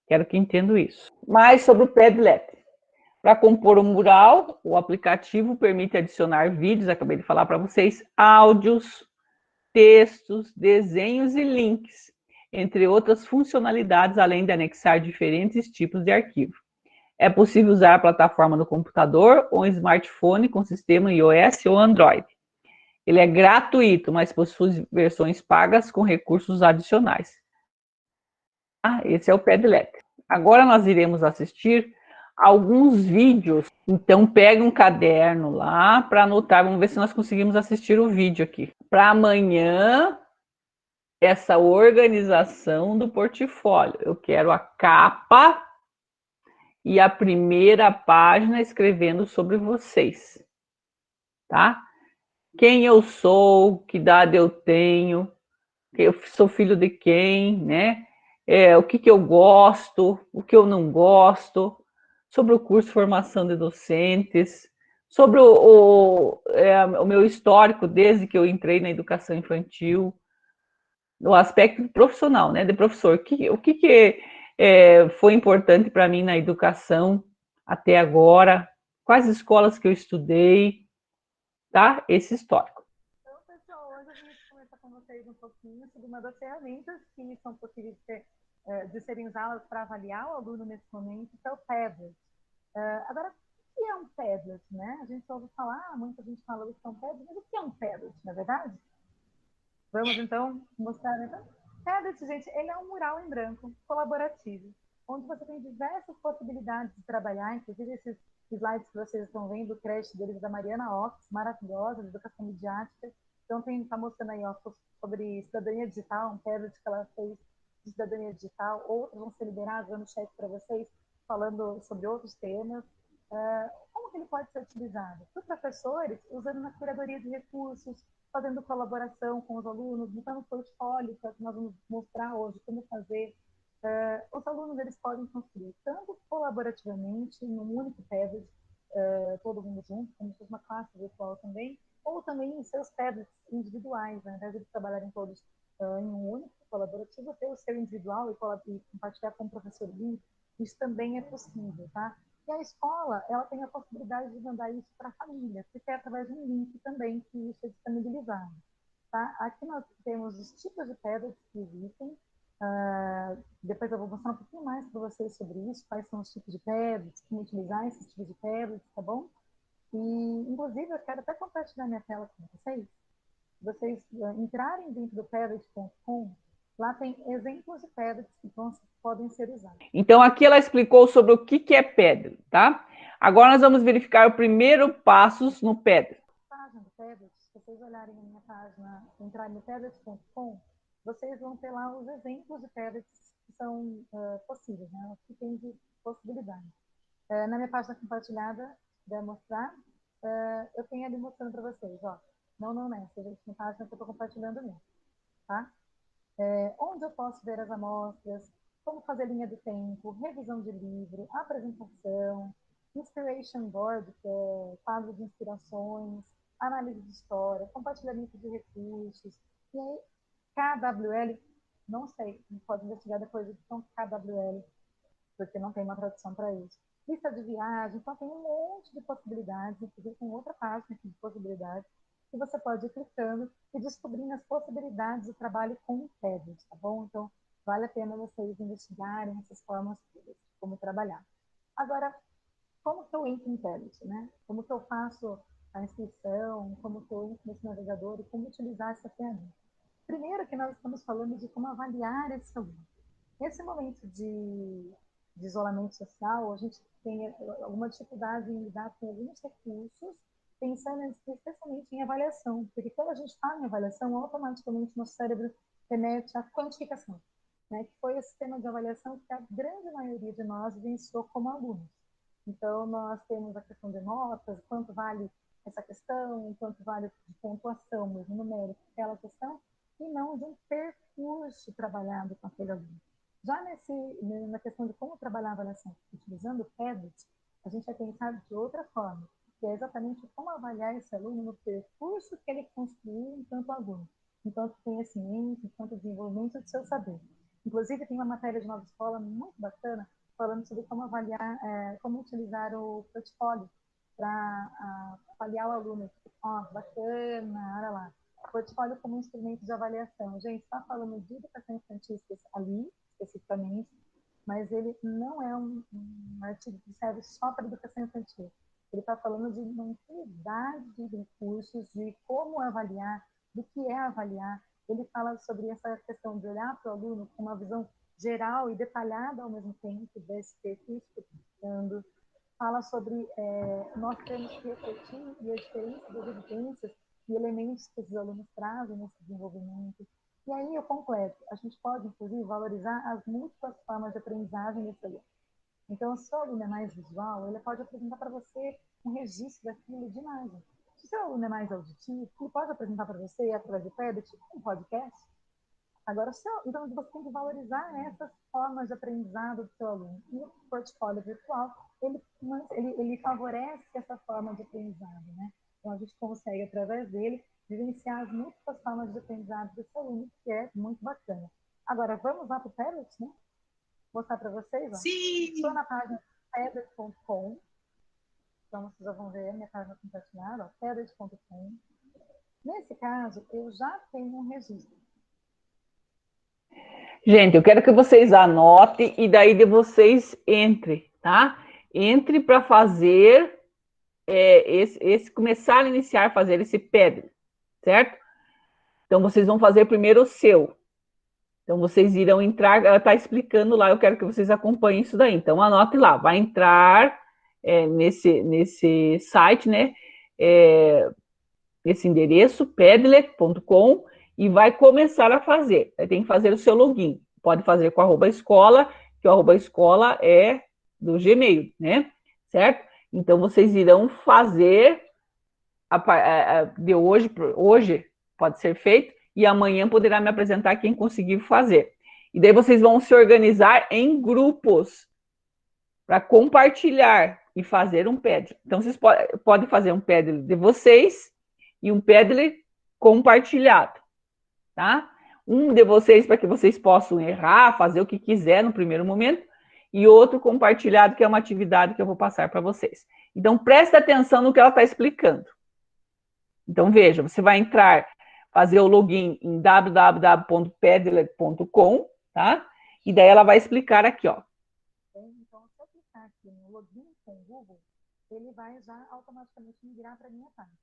Quero que entendam isso. Mais sobre o Padlet. Para compor um mural, o aplicativo permite adicionar vídeos, acabei de falar para vocês, áudios, textos, desenhos e links, entre outras funcionalidades, além de anexar diferentes tipos de arquivo. É possível usar a plataforma no computador ou em smartphone com sistema iOS ou Android. Ele é gratuito, mas possui versões pagas com recursos adicionais. Esse é o Padlet. Agora nós iremos assistir alguns vídeos. Então pega um caderno lá para anotar. Vamos ver se nós conseguimos assistir o vídeo aqui. Para amanhã, essa organização do portfólio. Eu quero a capa e a primeira página escrevendo sobre vocês, tá? Quem eu sou, que idade eu tenho, eu sou filho de quem, né? O que eu gosto, o que eu não gosto, sobre o curso de formação de docentes, sobre o meu histórico desde que eu entrei na educação infantil, no aspecto profissional, né, de professor. O que foi importante para mim na educação até agora, quais escolas que eu estudei, tá? Esse histórico. Então, pessoal, hoje a gente começa com vocês um pouquinho sobre uma das ferramentas que são possíveis de serem usadas para avaliar o aluno nesse momento, que é o Padlet. Agora, o que é um Padlet, né? A gente ouve falar, muita gente fala que é um Padlet, mas o que é um Padlet, na verdade? Vamos, então, mostrar, então. Padlet, gente, ele é um mural em branco, colaborativo, onde você tem diversas possibilidades de trabalhar, inclusive esses slides que vocês estão vendo, o crédito deles da Mariana Ox, maravilhosa, de educação midiática. Então, está mostrando aí, ó, sobre cidadania digital, um Padlet que ela fez de cidadania digital. Outros vão ser liberados no chat para vocês, falando sobre outros temas. Como que ele pode ser utilizado? Para os professores, usando na curadoria de recursos, fazendo colaboração com os alunos, montando portfólio, que é o que nós vamos mostrar hoje, como fazer. Os alunos eles podem construir tanto colaborativamente, num único Padlet, todo mundo junto, como se fosse uma classe virtual também, ou também em seus Padlets individuais, né? Ao invés de eles trabalharem todos em um único colaborativo, ter o seu individual e compartilhar com o professor livre, isso também é possível, tá? E a escola, ela tem a possibilidade de mandar isso para a família, porque é através de um link também que isso é disponibilizado. Tá? Aqui nós temos os tipos de pedras que existem. Depois eu vou mostrar um pouquinho mais para vocês sobre isso, quais são os tipos de pedras, como utilizar esses tipos de pedras, tá bom? E, inclusive, eu quero até compartilhar minha tela com vocês. Vocês entrarem dentro do Padlet.com, lá tem exemplos de pedras que podem ser usadas. Então, aqui ela explicou sobre o que é Padlet, tá? Agora nós vamos verificar o primeiro passo no Padlet. Página do Padlet, se vocês olharem na minha página, entrarem no Padlet.com, vocês vão ter lá os exemplos de Padlets que são possíveis, né? O que tem de possibilidade. Na minha página compartilhada, vai mostrar, eu tenho ali mostrando para vocês, ó. Não nessa, gente, na página que eu estou compartilhando mesmo, tá? Onde eu posso ver as amostras, como fazer linha do tempo, revisão de livro, apresentação, inspiration board, que é quadro de inspirações, análise de história, compartilhamento de recursos, e aí KWL, não sei, pode investigar depois o que são KWL, porque não tem uma tradução para isso. Lista de viagem, então tem um monte de possibilidades, inclusive tem outra página aqui de possibilidades. que você pode ir clicando e descobrindo as possibilidades de trabalho com o Padlet, tá bom? Então, vale a pena vocês investigarem essas formas todas, como trabalhar. Agora, como que eu entro em Padlet, né? Como que eu faço a inscrição, como que eu entro nesse navegador e como utilizar essa ferramenta? Primeiro que nós estamos falando de como avaliar esse aluno. Nesse momento de isolamento social, a gente tem alguma dificuldade em lidar com alguns recursos, pensando especialmente em avaliação, porque quando a gente fala em avaliação, automaticamente nosso cérebro remete à quantificação, né? Que foi o sistema de avaliação que a grande maioria de nós vivenciou como alunos. Então, nós temos a questão de notas, quanto vale essa questão, quanto vale de pontuação, mesmo numérico, aquela questão, e não de um percurso trabalhado com aquele aluno. Já na questão de como trabalhar a avaliação utilizando o Padlet, a gente vai pensar de outra forma, que é exatamente como avaliar esse aluno no percurso que ele construiu enquanto aluno, enquanto conhecimento, enquanto desenvolvimento do seu saber. Inclusive, tem uma matéria de nova escola muito bacana, falando sobre como avaliar, como utilizar o portfólio para avaliar o aluno. Ó, bacana, olha lá. Portfólio como instrumento de avaliação. Gente, está falando de educação infantil ali, especificamente, mas ele não é um artigo que serve só para educação infantil. Ele está falando de uma infinidade de recursos, de como avaliar, do que é avaliar. Ele fala sobre essa questão de olhar para o aluno com uma visão geral e detalhada ao mesmo tempo desse perfil que eu fala sobre nós temos que refletir e a diferença das evidências e elementos que os alunos trazem nesse desenvolvimento. E aí eu completo. A gente pode, inclusive, valorizar as múltiplas formas de aprendizagem desse aluno. Então, se o aluno é mais visual, ele pode apresentar para você um registro daquilo de imagem. Se o seu aluno é mais auditivo, ele pode apresentar para você, através do Padlet, um podcast. Agora, então você tem que valorizar essas formas de aprendizado do seu aluno. E o portfólio virtual, ele favorece essa forma de aprendizado, né? Então, a gente consegue, através dele, vivenciar as múltiplas formas de aprendizado do seu aluno, que é muito bacana. Agora, vamos lá para o Padlet, né? Vou mostrar para vocês, ó. Sim! Estou na página padlet.com. Então, vocês já vão ver a minha página compartilhada, ó, padlet.com. Nesse caso, eu já tenho um registro. Gente, eu quero que vocês anotem e daí de vocês entrem, tá? Entre para fazer começar a iniciar a fazer esse Padlet, certo? Então vocês vão fazer primeiro o seu. Então vocês irão entrar, ela está explicando lá, eu quero que vocês acompanhem isso daí. Então anote lá, vai entrar nesse site, né? Esse endereço, padlet.com, e vai começar a fazer. Tem que fazer o seu login. Pode fazer com @escola, que o @escola é do Gmail, né? Certo? Então, vocês irão fazer de hoje pode ser feito, e amanhã poderá me apresentar quem conseguir fazer. E daí vocês vão se organizar em grupos para compartilhar e fazer um Padlet. Então, vocês podem fazer um Padlet de vocês e um Padlet compartilhado, tá? Um de vocês para que vocês possam errar, fazer o que quiser no primeiro momento, e outro compartilhado, que é uma atividade que eu vou passar para vocês. Então, preste atenção no que ela está explicando. Então, veja, você vai entrar, fazer o login em www.padlet.com, tá? E daí ela vai explicar aqui, ó. Então, se eu clicar aqui no login com o Google, ele vai já automaticamente migrar para a minha página.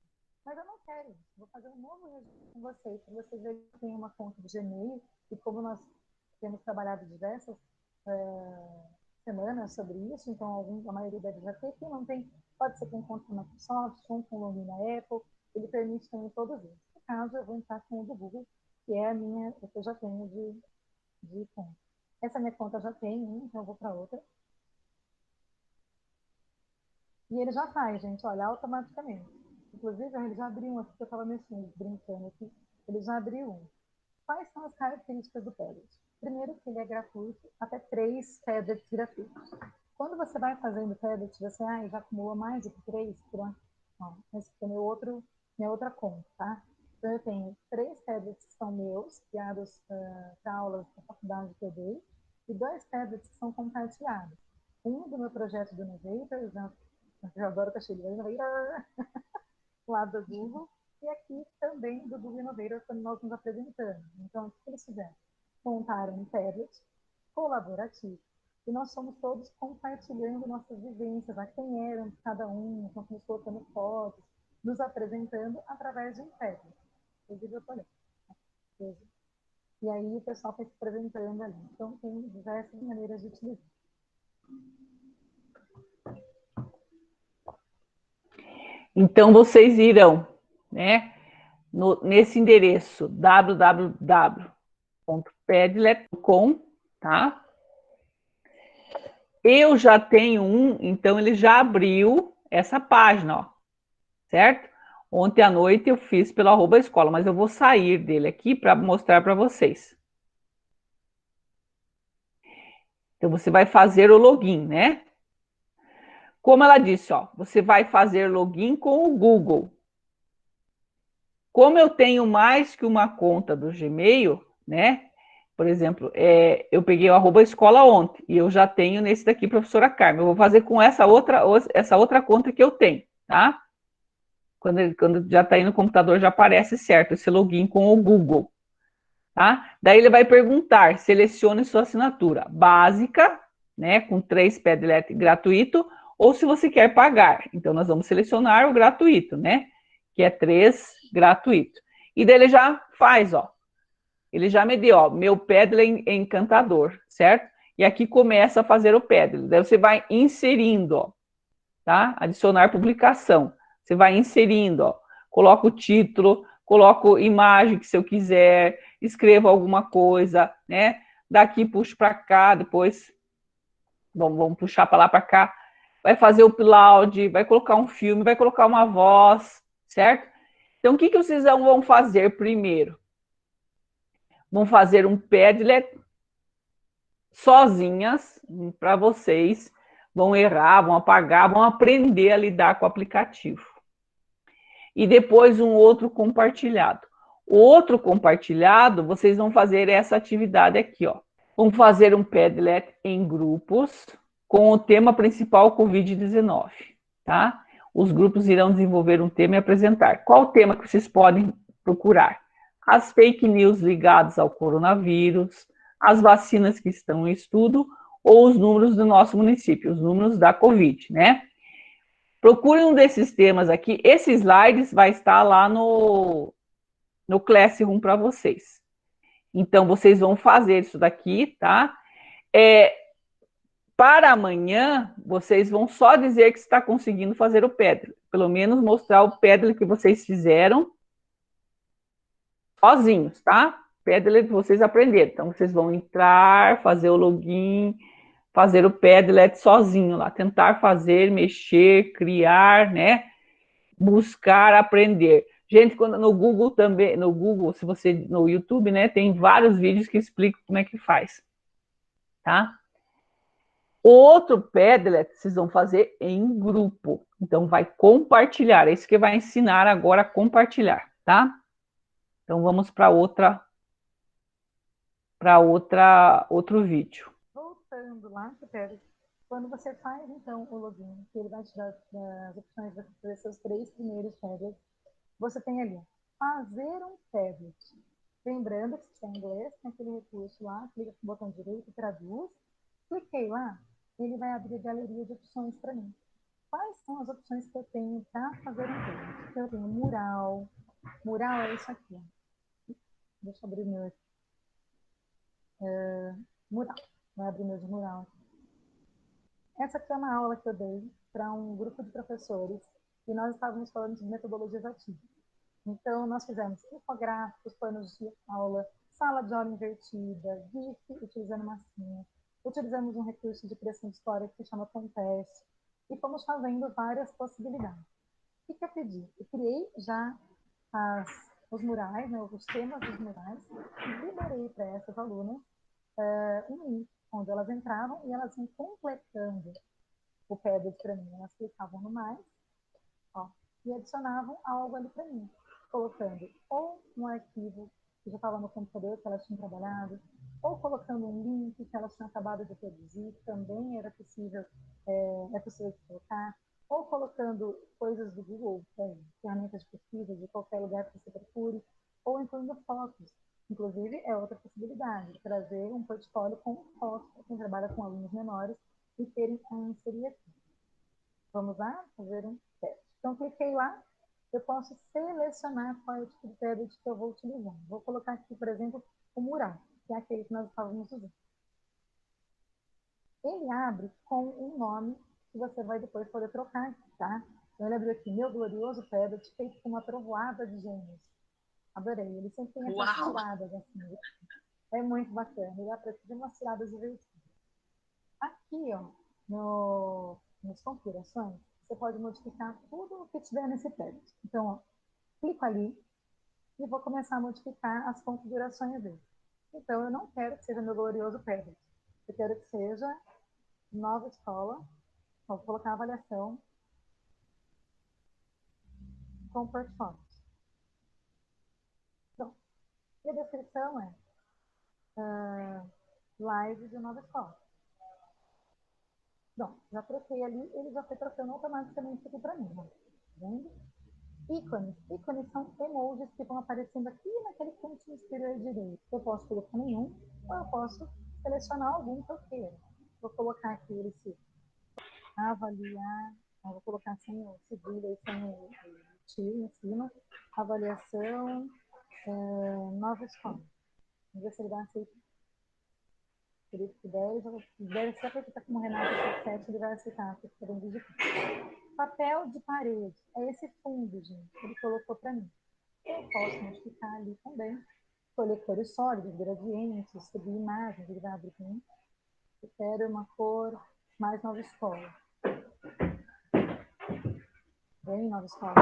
Mas eu não quero isso. Vou fazer um novo registro com vocês, para vocês verem que tem uma conta de Gmail, e como nós temos trabalhado diversas semanas sobre isso, então a maioria deve já ter. Quem não tem, pode ser com conta na Microsoft, com login na Apple, ele permite também todos eles. No caso, eu vou entrar com o do Google, que é a minha, que eu já tenho de conta. Essa minha conta já tem, então eu vou para outra. E ele já faz, gente, olha, automaticamente. Inclusive, ele já abriu um aqui que eu estava mexendo, brincando aqui. Ele já abriu um. Quais são as características do Padlet? Primeiro, que ele é gratuito, até 3 Padlets gratuitos. Quando você vai fazendo Padlet, você já acumula mais do que 3, esse aqui é minha outra conta, tá? Então, eu tenho 3 Padlets que são meus, criados para aulas da faculdade que eu dei, e 2 Padlets que são compartilhados. Um do meu projeto do Innovators, eu adoro o cachê do Innovator, lá do Google, e aqui também do Google Innovator, quando nós nos apresentamos. Então, o que eles fizeram? Montaram um tablet colaborativo, e nós somos todos compartilhando nossas vivências, a quem éramos cada um, nós fomos colocando fotos, nos apresentando através de um tablet. Inclusive, eu falei. E aí o pessoal foi se apresentando ali. Então, tem diversas maneiras de utilizar. Então, vocês irão, né, nesse endereço www.padlet.com, tá? Eu já tenho um, então ele já abriu essa página, ó, certo? Ontem à noite eu fiz pelo @escola, mas eu vou sair dele aqui para mostrar para vocês. Então você vai fazer o login, né? Como ela disse, ó, você vai fazer login com o Google. Como eu tenho mais que uma conta do Gmail, né? Por exemplo, eu peguei o @escola ontem e eu já tenho nesse daqui, professora Carmen. Eu vou fazer com essa outra conta que eu tenho, tá? Quando já está aí no computador, já aparece certo esse login com o Google, tá? Daí ele vai perguntar, selecione sua assinatura básica, né, com 3 Padlet gratuito, ou se você quer pagar. Então, nós vamos selecionar o gratuito, né, que é 3 gratuito. E daí ele já faz, ó, ele já me deu, ó, meu Padlet encantador, certo? E aqui começa a fazer o Padlet. Daí você vai inserindo, ó, tá? Adicionar publicação. Você vai inserindo, ó, coloca o título, coloco imagem que se eu quiser, escrevo alguma coisa, né? Daqui puxo para cá, depois vamos puxar para lá para cá. Vai fazer o upload, vai colocar um filme, vai colocar uma voz, certo? Então, o que vocês vão fazer primeiro? Vão fazer um Padlet sozinhas para vocês. Vão errar, vão apagar, vão aprender a lidar com o aplicativo. E depois um outro compartilhado. O outro compartilhado, vocês vão fazer essa atividade aqui, ó. Vão fazer um Padlet em grupos com o tema principal Covid-19, tá? Os grupos irão desenvolver um tema e apresentar. Qual o tema que vocês podem procurar? As fake news ligadas ao coronavírus, as vacinas que estão em estudo ou os números do nosso município, os números da Covid, né? Procure um desses temas aqui. Esse slides vai estar lá no Classroom para vocês. Então, vocês vão fazer isso daqui, tá? Para amanhã, vocês vão só dizer que está conseguindo fazer o Padlet. Pelo menos mostrar o Padlet que vocês fizeram sozinhos, tá? Padlet vocês aprenderam. Então, vocês vão entrar, fazer o login, fazer o Padlet sozinho lá. Tentar fazer, mexer, criar, né? Buscar aprender. Gente, quando no Google também, no Google, se você no YouTube, né, tem vários vídeos que explicam como é que faz, tá? O outro Padlet vocês vão fazer em grupo. Então vai compartilhar, é isso que vai ensinar agora a compartilhar, tá? Então vamos para outro vídeo. Voltando lá, Pedro, quando você faz, então, o login, que ele vai te dar as opções de fazer seus 3 primeiros tablets, você tem ali, fazer um tablet. Lembrando que se é em inglês, tem aquele recurso lá, clica com o botão direito, traduz. Cliquei lá, ele vai abrir a galeria de opções para mim. Quais são as opções que eu tenho para fazer um tablet? Então, eu tenho mural. Mural é isso aqui. Deixa eu abrir o meu aqui. Mural. Vai abrir meu de mural. Essa aqui é uma aula que eu dei para um grupo de professores e nós estávamos falando de metodologias ativas. Então, nós fizemos infográficos, planos de aula, sala de aula invertida, GIF utilizando massinha, utilizamos um recurso de criação de história que se chama Contest e fomos fazendo várias possibilidades. O que eu pedi? Eu criei já os murais, né, os temas dos murais, e liberei para essas alunas um link onde elas entravam e elas iam completando o Padlet para mim. Elas clicavam no mais, ó, e adicionavam algo ali para mim, colocando ou um arquivo que já estava no computador que elas tinham trabalhado, ou colocando um link que elas tinham acabado de produzir, também era possível, é possível de colocar. ou colocando coisas do Google, ferramentas de pesquisa de qualquer lugar que você procure, ou incluindo fotos. Inclusive, é outra possibilidade, trazer um portfólio com fotos para quem trabalha com alunos menores e terem a inserir aqui. Vamos lá fazer um teste. Então, cliquei lá, eu posso selecionar qual é o tipo de tablet que eu vou utilizar. Vou colocar aqui, por exemplo, o mural, que é aquele que nós estávamos usando. Ele abre com um nome que você vai depois poder trocar, tá? Então, ele abriu aqui, Meu Glorioso Tablet, feito com uma trovoada de gênios. Adorei, ele sempre tem essas tiradas, assim. É muito bacana, ele dá para ter umas tiradas divertidas. Aqui, ó, nas configurações, você pode modificar tudo o que tiver nesse tablet. Então, ó, clico ali e vou começar a modificar as configurações dele. Então, eu não quero que seja meu glorioso tablet. Eu quero que seja nova escola. Vou colocar avaliação com portfólios. Então, e a descrição é live de nova escola. Bom, já troquei ali, ele já foi trocando automaticamente aqui para mim. Ó. Tá vendo? Ícones. Ícones são emojis que vão aparecendo aqui naquele cantinho superior direito. Eu posso colocar nenhum, ou eu posso selecionar algum que eu queira. Vou colocar aqui esse avaliar, vou colocar sem o cedilha e sem o tio em cima. Avaliação, nova escola. Vamos ver se ele dá aceito. Por isso que 10 só porque está como Renata 7, ele vai aceitar, porque está bem digitado. Papel de parede, é esse fundo, gente, que ele colocou para mim. Eu posso modificar ali também. Escolher cores sólidas, gradientes, subir imagens, ele vai abrir para mim. Eu quero uma cor mais nova escola. Bem nova escola.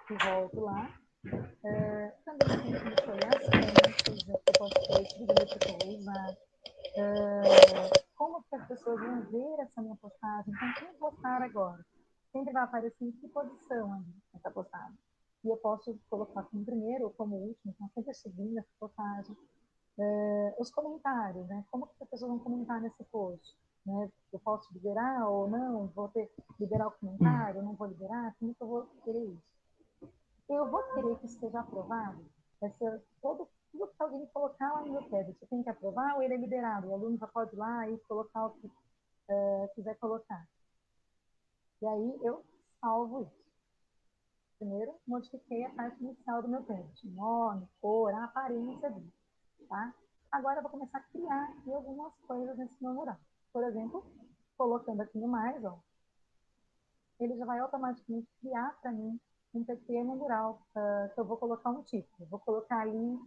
E volto lá. Também tem que escolher as fontes, eu posso escolher que biblioteca que eu vou usar. Como que as pessoas vão ver essa minha postagem? Então, quem postar agora? Sempre vai aparecer em que posição ali, essa postagem. E eu posso colocar como primeiro ou como último, então sempre subindo essa postagem. Os comentários, né? Como que as pessoas vão comentar nesse post? Né? Eu posso liberar ou não? Vou ter liberar o comentário? Não vou liberar? Como que eu vou querer isso? Eu vou querer que esteja aprovado? Vai ser tudo que alguém colocar lá no meu tablet. Você tem que aprovar ou ele é liberado? O aluno já pode ir lá e colocar o que quiser colocar. E aí eu salvo isso. Primeiro, modifiquei a parte inicial do meu tablet. Nome, cor, a aparência dele. Tá? Agora eu vou começar a criar aqui algumas coisas nesse meu mural. Por exemplo, colocando aqui no mais, ó, ele já vai automaticamente criar para mim um pequeno mural que eu vou colocar um título. Eu vou colocar ali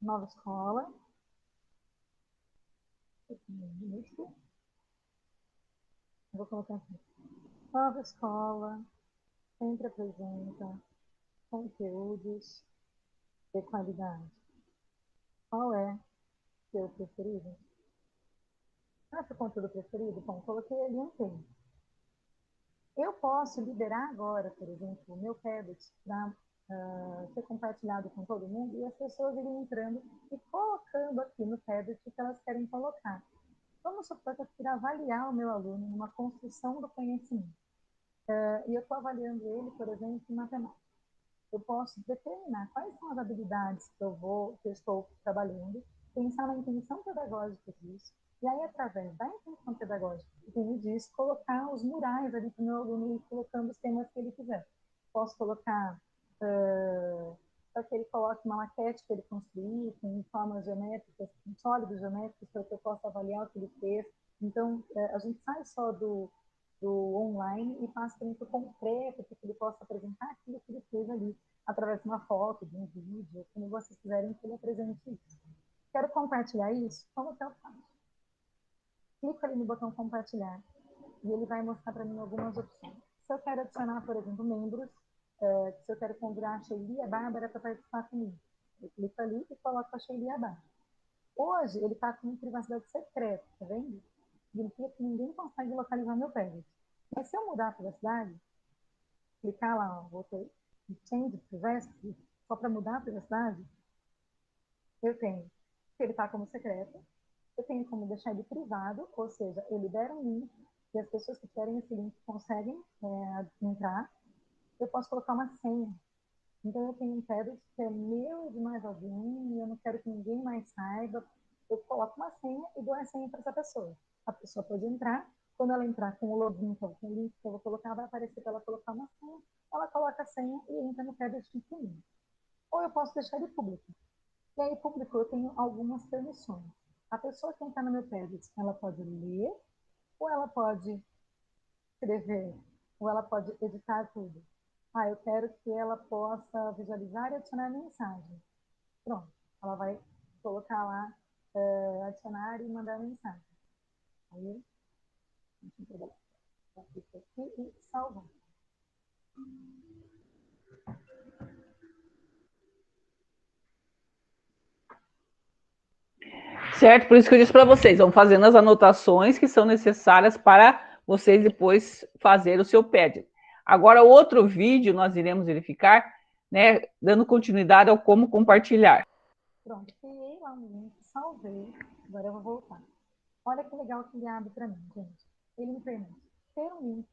nova escola. Vou colocar aqui. Nova escola sempre apresenta conteúdos de qualidade. Qual é seu preferido? Qual é seu conteúdo preferido? Bom, coloquei ali um tema. Eu posso liberar agora, por exemplo, o meu tablet para ser compartilhado com todo mundo e as pessoas irem entrando e colocando aqui no tablet o que elas querem colocar. Vamos supor que eu queira avaliar o meu aluno numa construção do conhecimento. E eu estou avaliando ele, por exemplo, em matemática. Eu posso determinar quais são as habilidades que eu estou trabalhando, pensar na intenção pedagógica disso, e aí, através da intenção pedagógica que me diz, colocar os murais ali para o meu aluno ir colocando os temas que ele quiser. Posso colocar para que ele coloque uma maquete que ele construiu, com formas geométricas, com sólidos geométricos, para que eu possa avaliar o que ele fez. Então, a gente sai só do online e passa para o concreto, para que ele possa apresentar aquilo que ele fez ali, através de uma foto, de um vídeo, como vocês quiserem que ele apresente isso. Quero compartilhar isso? Como que eu faço? Clico ali no botão compartilhar e ele vai mostrar para mim algumas opções. Se eu quero adicionar, por exemplo, membros, se eu quero convidar a Sheili e a Bárbara para participar comigo, eu clico ali e coloco a Sheili e a Bárbara. Hoje ele está com privacidade secreta, tá vendo? Significa que ninguém consegue localizar meu tablet. Mas se eu mudar a privacidade, clicar lá, voltei, change privacy, só para mudar a privacidade, eu tenho que ele está como secreto, Eu tenho como deixar ele privado, ou seja, eu libero um link e as pessoas que querem esse link conseguem entrar. Eu posso colocar uma senha. Então, eu tenho um Padlet que é meu e de mais alguém, e eu não quero que ninguém mais saiba. Eu coloco uma senha e dou a senha para essa pessoa. A pessoa pode entrar. Quando ela entrar com o login, com o link que eu vou colocar, vai aparecer para ela colocar uma senha. Ela coloca a senha e entra no Padlet comigo. Ou eu posso deixar ele público. E aí, público, eu tenho algumas permissões. A pessoa que entrar no meu Padlet, ela pode ler, ou ela pode escrever, ou ela pode editar tudo. Ah, eu quero que ela possa visualizar e adicionar mensagem. Pronto, ela vai colocar lá, adicionar e mandar mensagem. Aí, deixa eu pegar aqui e salvar. Certo? Por isso que eu disse para vocês, vão fazendo as anotações que são necessárias para vocês depois fazer o seu Padlet. Agora, outro vídeo nós iremos verificar, né, dando continuidade ao como compartilhar. Pronto, criei lá um link, salvei. Agora eu vou voltar. Olha que legal que ele abre para mim, gente. Ele me permite ter um link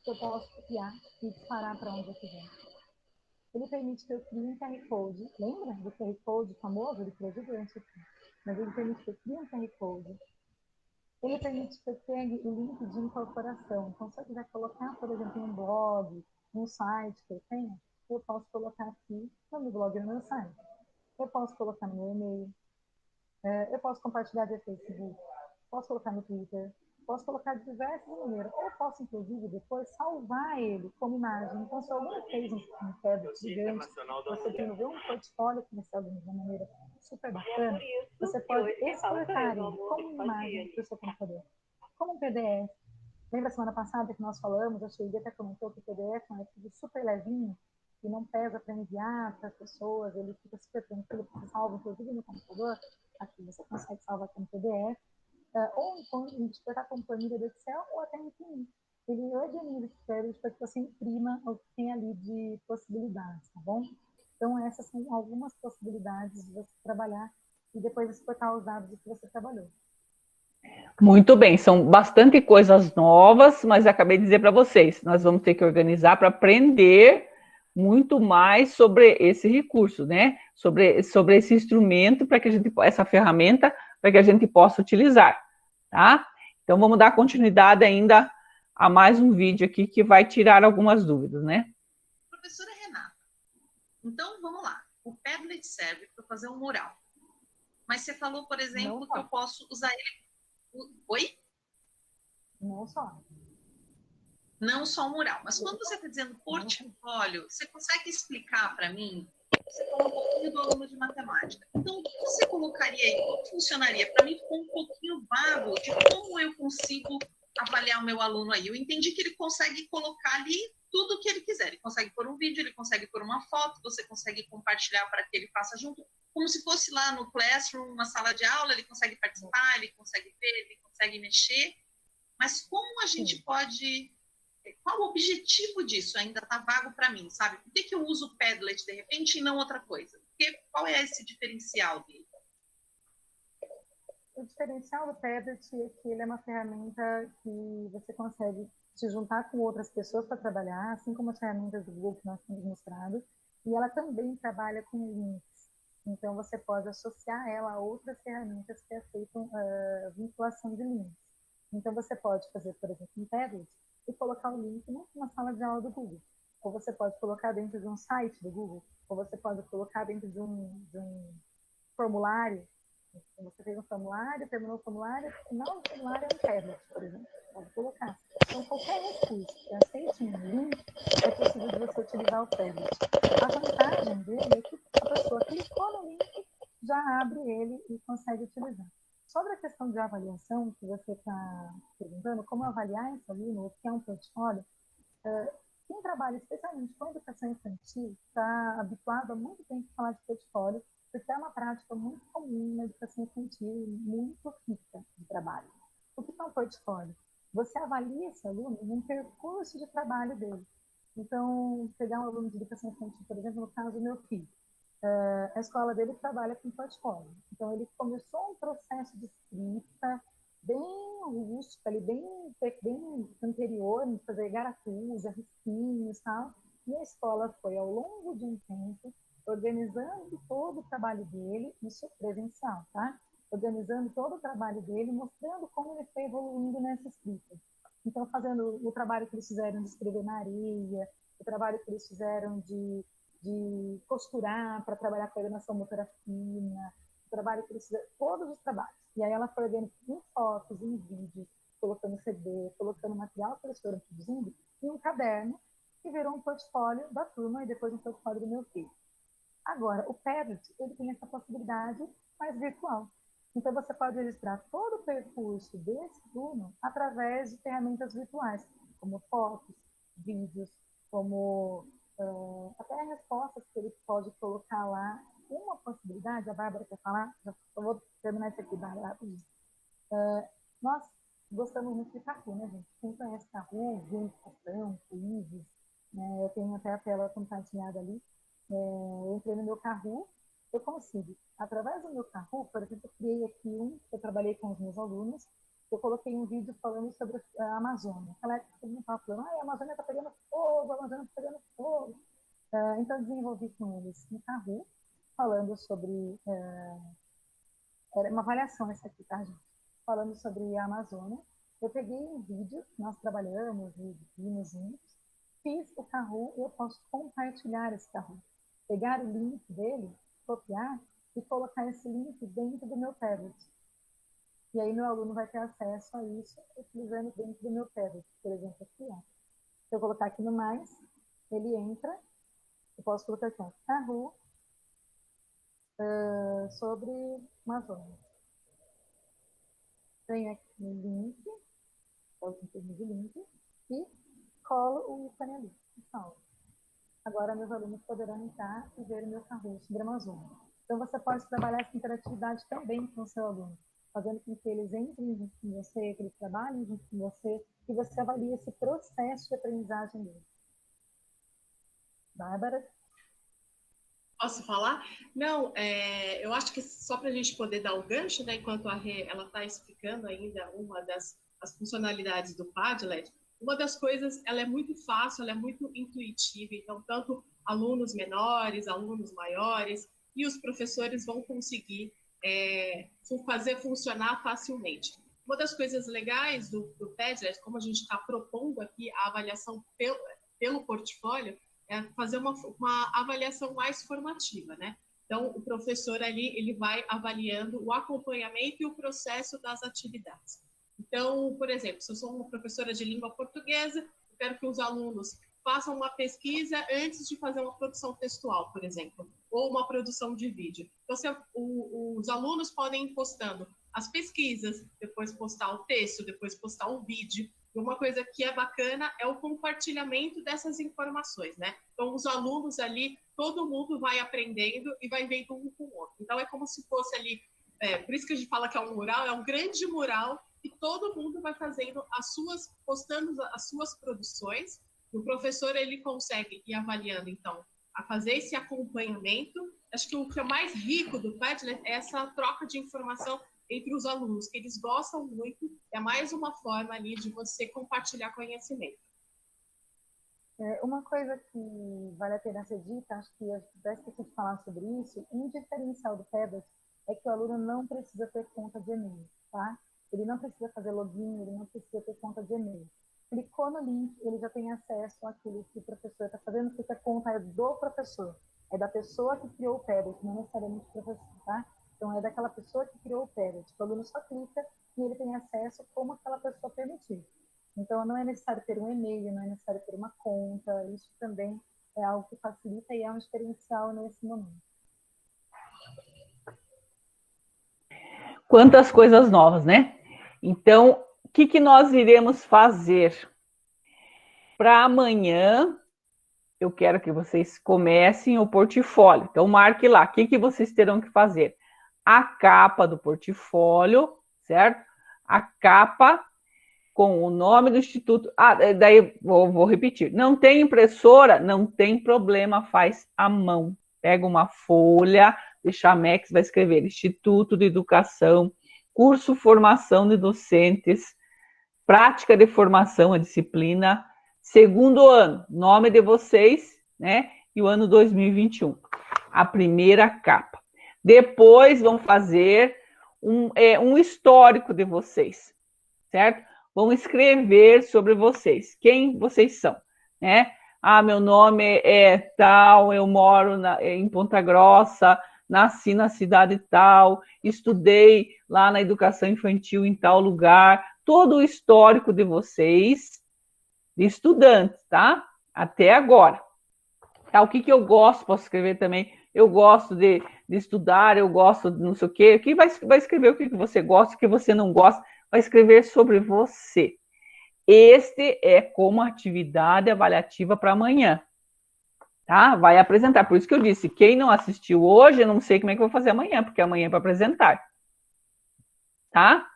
que eu posso copiar e disparar para onde eu quiser. Ele permite que eu crie um QR Code. Lembra do QR Code famoso? Ele criou gigante aqui. Mas ele permite que eu crie um QR Code. Ele permite que eu pegue o link de incorporação. Então, se eu quiser colocar, por exemplo, em um blog, um site que eu tenho, eu posso colocar aqui no meu blog e no meu site. Eu posso colocar no meu e-mail. Eu posso compartilhar via Facebook. Posso colocar no Twitter. Posso colocar de diversas maneiras. Ou posso, inclusive, depois salvar ele como imagem. Então, se alguém fez um tablet gigante, você tem um portfólio que recebe de uma maneira super bacana, você pode exportar ele como imagem para o seu computador. Como um PDF. Lembra a semana passada que nós falamos, a Sheila até comentou que o PDF é um arquivo super levinho, que não pesa para enviar para as pessoas, ele fica super tranquilo, você salva, inclusive no computador, aqui você consegue salvar como PDF, ou exportar como planilha do Excel, ou até imprimir. Ele organiza esse crédito para que você imprima o que tem ali de possibilidades, tá bom? Então, essas são algumas possibilidades de você trabalhar e depois exportar os dados que você trabalhou. Muito bem, são bastante coisas novas, mas acabei de dizer para vocês, nós vamos ter que organizar para aprender muito mais sobre esse recurso, né? Sobre esse instrumento para que a gente, essa ferramenta, para que a gente possa utilizar, tá? Então vamos dar continuidade ainda a mais um vídeo aqui que vai tirar algumas dúvidas, né? Professora Renata, então vamos lá. O Padlet serve para fazer um mural. Mas você falou, por exemplo, que eu posso usar ele. Oi? Não só. Não só um mural. Mas quando você está dizendo portfólio, você consegue explicar para mim? Você falou um pouquinho do aluno de matemática. Então, o que você colocaria aí? Como funcionaria? Para mim, ficou um pouquinho vago de como eu consigo avaliar o meu aluno aí. Eu entendi que ele consegue colocar ali tudo o que ele quiser. Ele consegue pôr um vídeo, ele consegue pôr uma foto, você consegue compartilhar para que ele faça junto. Como se fosse lá no Classroom, uma sala de aula, ele consegue participar, ele consegue ver, ele consegue mexer. Mas como a gente pode... Qual o objetivo disso? Ainda está vago para mim, sabe? Por que eu uso o Padlet de repente e não outra coisa? Qual é esse diferencial dele? O diferencial do Padlet é que ele é uma ferramenta que você consegue se juntar com outras pessoas para trabalhar, assim como as ferramentas do Google que nós temos mostrado, e ela também trabalha com links. Então, você pode associar ela a outras ferramentas que aceitam vinculação de links. Então, você pode fazer, por exemplo, um Padlet e colocar o link numa sala de aula do Google. Ou você pode colocar dentro de um site do Google, ou você pode colocar dentro de um formulário. Você fez um formulário, terminou o formulário, no final do formulário é um Padlet, por exemplo. Pode colocar. Então, qualquer recurso que aceite um link, é possível de você utilizar o Padlet. A vantagem dele é que a pessoa clicou no link, já abre ele e consegue utilizar. Sobre a questão de avaliação, que você está perguntando, como avaliar esse aluno, o que é um portfólio, quem trabalha especialmente com educação infantil está habituado há muito tempo a falar de portfólio, porque é uma prática muito comum na educação infantil, muito rica de trabalho. O que é um portfólio? Você avalia esse aluno num percurso de trabalho dele. Então, pegar um aluno de educação infantil, por exemplo, no caso do meu filho, a escola dele trabalha com portfólio. Então, ele começou um processo de escrita bem rústico, ali, bem anterior, em fazer garatus, risquinhos e tal. E a escola foi, ao longo de um tempo, organizando todo o trabalho dele, isso presencial, tá? Organizando todo o trabalho dele, mostrando como ele foi evoluindo nessa escrita. Então, fazendo o trabalho que eles fizeram de escrever na areia, o trabalho que eles fizeram de costurar para trabalhar a coordenação motora fina, o trabalho que eles fizeram, todos os trabalhos. E aí ela foi vendo em fotos, em vídeos, colocando CD, colocando material que eles foram produzindo, em um caderno, que virou um portfólio da turma e depois um portfólio do meu filho. Agora, o Padlet, ele tem essa possibilidade mais virtual. Então, você pode registrar todo o percurso desse aluno através de ferramentas virtuais, como fotos, vídeos, como até respostas que ele pode colocar lá. Uma possibilidade, a Bárbara quer falar, eu vou terminar isso aqui, Bárbara. Nós gostamos muito de Kahoot, né, gente? Quem conhece Kahoot, Gamificação, quizzes, né? Eu tenho até a tela compartilhada ali. Eu entrei no meu Kahoot, eu consigo, através do meu Kahoot, por exemplo, eu criei aqui eu trabalhei com os meus alunos, eu coloquei um vídeo falando sobre a Amazônia. Naquela época, todo mundo estava falando, a Amazônia está pegando fogo, a Amazônia está pegando fogo. Então, eu desenvolvi com eles um Kahoot, falando sobre... era uma avaliação essa aqui, tá, gente? Falando sobre a Amazônia. Eu peguei um vídeo, nós trabalhamos e vimos juntos, fiz o Kahoot, eu posso compartilhar esse Kahoot. Pegar o link dele, copiar e colocar esse link dentro do meu Padlet. E aí meu aluno vai ter acesso a isso utilizando dentro do meu Padlet, por exemplo, aqui, ó. Se eu colocar aqui no mais, ele entra, eu posso colocar aqui, ó, Kahoot sobre Amazônia. Venho aqui no link, coloco em de link e colo o ícone ali, e salvo. Agora, meus alunos poderão entrar e ver o meu Kahoot sobre a Amazônia. Então, você pode trabalhar essa interatividade também com o seu aluno, fazendo com que eles entrem junto com você, que eles trabalhem junto com você, e você avalie esse processo de aprendizagem dele. Bárbara? Posso falar? Não, eu acho que só para a gente poder dar o gancho, né, enquanto a Rê está explicando ainda uma das funcionalidades do Padlet, uma das coisas, ela é muito fácil, ela é muito intuitiva, então tanto alunos menores, alunos maiores e os professores vão conseguir fazer funcionar facilmente. Uma das coisas legais do Padlet, como a gente está propondo aqui a avaliação pelo portfólio, é fazer uma avaliação mais formativa, né? Então, o professor ali, ele vai avaliando o acompanhamento e o processo das atividades. Então, por exemplo, se eu sou uma professora de língua portuguesa, eu quero que os alunos façam uma pesquisa antes de fazer uma produção textual, por exemplo, ou uma produção de vídeo. Então, os alunos podem ir postando as pesquisas, depois postar o texto, depois postar o vídeo. E uma coisa que é bacana é o compartilhamento dessas informações, né? Então, os alunos ali, todo mundo vai aprendendo e vai vendo um com o outro. Então, é como se fosse ali, por isso que a gente fala que é um mural, é um grande mural e todo mundo vai fazendo postando as suas produções. O professor, ele consegue ir avaliando, então, a fazer esse acompanhamento. Acho que o que é mais rico do Padlet é essa troca de informação entre os alunos, que eles gostam muito, é mais uma forma ali de você compartilhar conhecimento. Uma coisa que vale a pena ser dita, acho que eu já esqueci de falar sobre isso, um diferencial do Padlet é que o aluno não precisa ter conta de e-mail, tá? Ele não precisa fazer login, ele não precisa ter conta de e-mail. Clicou no link, ele já tem acesso àquilo que o professor está fazendo, porque a conta é do professor, é da pessoa que criou o Padlet, não necessariamente o professor, tá? Então, é daquela pessoa que criou o Padlet. O aluno só clica e ele tem acesso como aquela pessoa permitir. Então, não é necessário ter um e-mail, não é necessário ter uma conta. Isso também é algo que facilita e é um diferencial nesse momento. Quantas coisas novas, né? Então, o que nós iremos fazer? Para amanhã, eu quero que vocês comecem o portfólio. Então, marque lá. O que vocês terão que fazer? A capa do portfólio, certo? A capa com o nome do instituto. Daí vou repetir. Não tem impressora? Não tem problema, faz à mão, Pega uma folha de Chamex, vai escrever Instituto de Educação, curso formação de docentes, prática de formação, a disciplina, segundo ano, nome de vocês, né? E o ano 2021, a primeira capa. Depois vão fazer um histórico de vocês, certo? Vão escrever sobre vocês, quem vocês são, né? Ah, meu nome é tal, eu moro em Ponta Grossa, nasci na cidade tal, estudei lá na educação infantil em tal lugar, todo o histórico de vocês, de estudantes, tá? Até agora. Tá, o que eu gosto, posso escrever também, eu gosto de estudar, eu gosto de não sei o quê. Aqui vai escrever o que você gosta, o que você não gosta, vai escrever sobre você. Este é como atividade avaliativa para amanhã. Tá? Vai apresentar. Por isso que eu disse, quem não assistiu hoje, eu não sei como é que eu vou fazer amanhã, porque amanhã é para apresentar. Tá?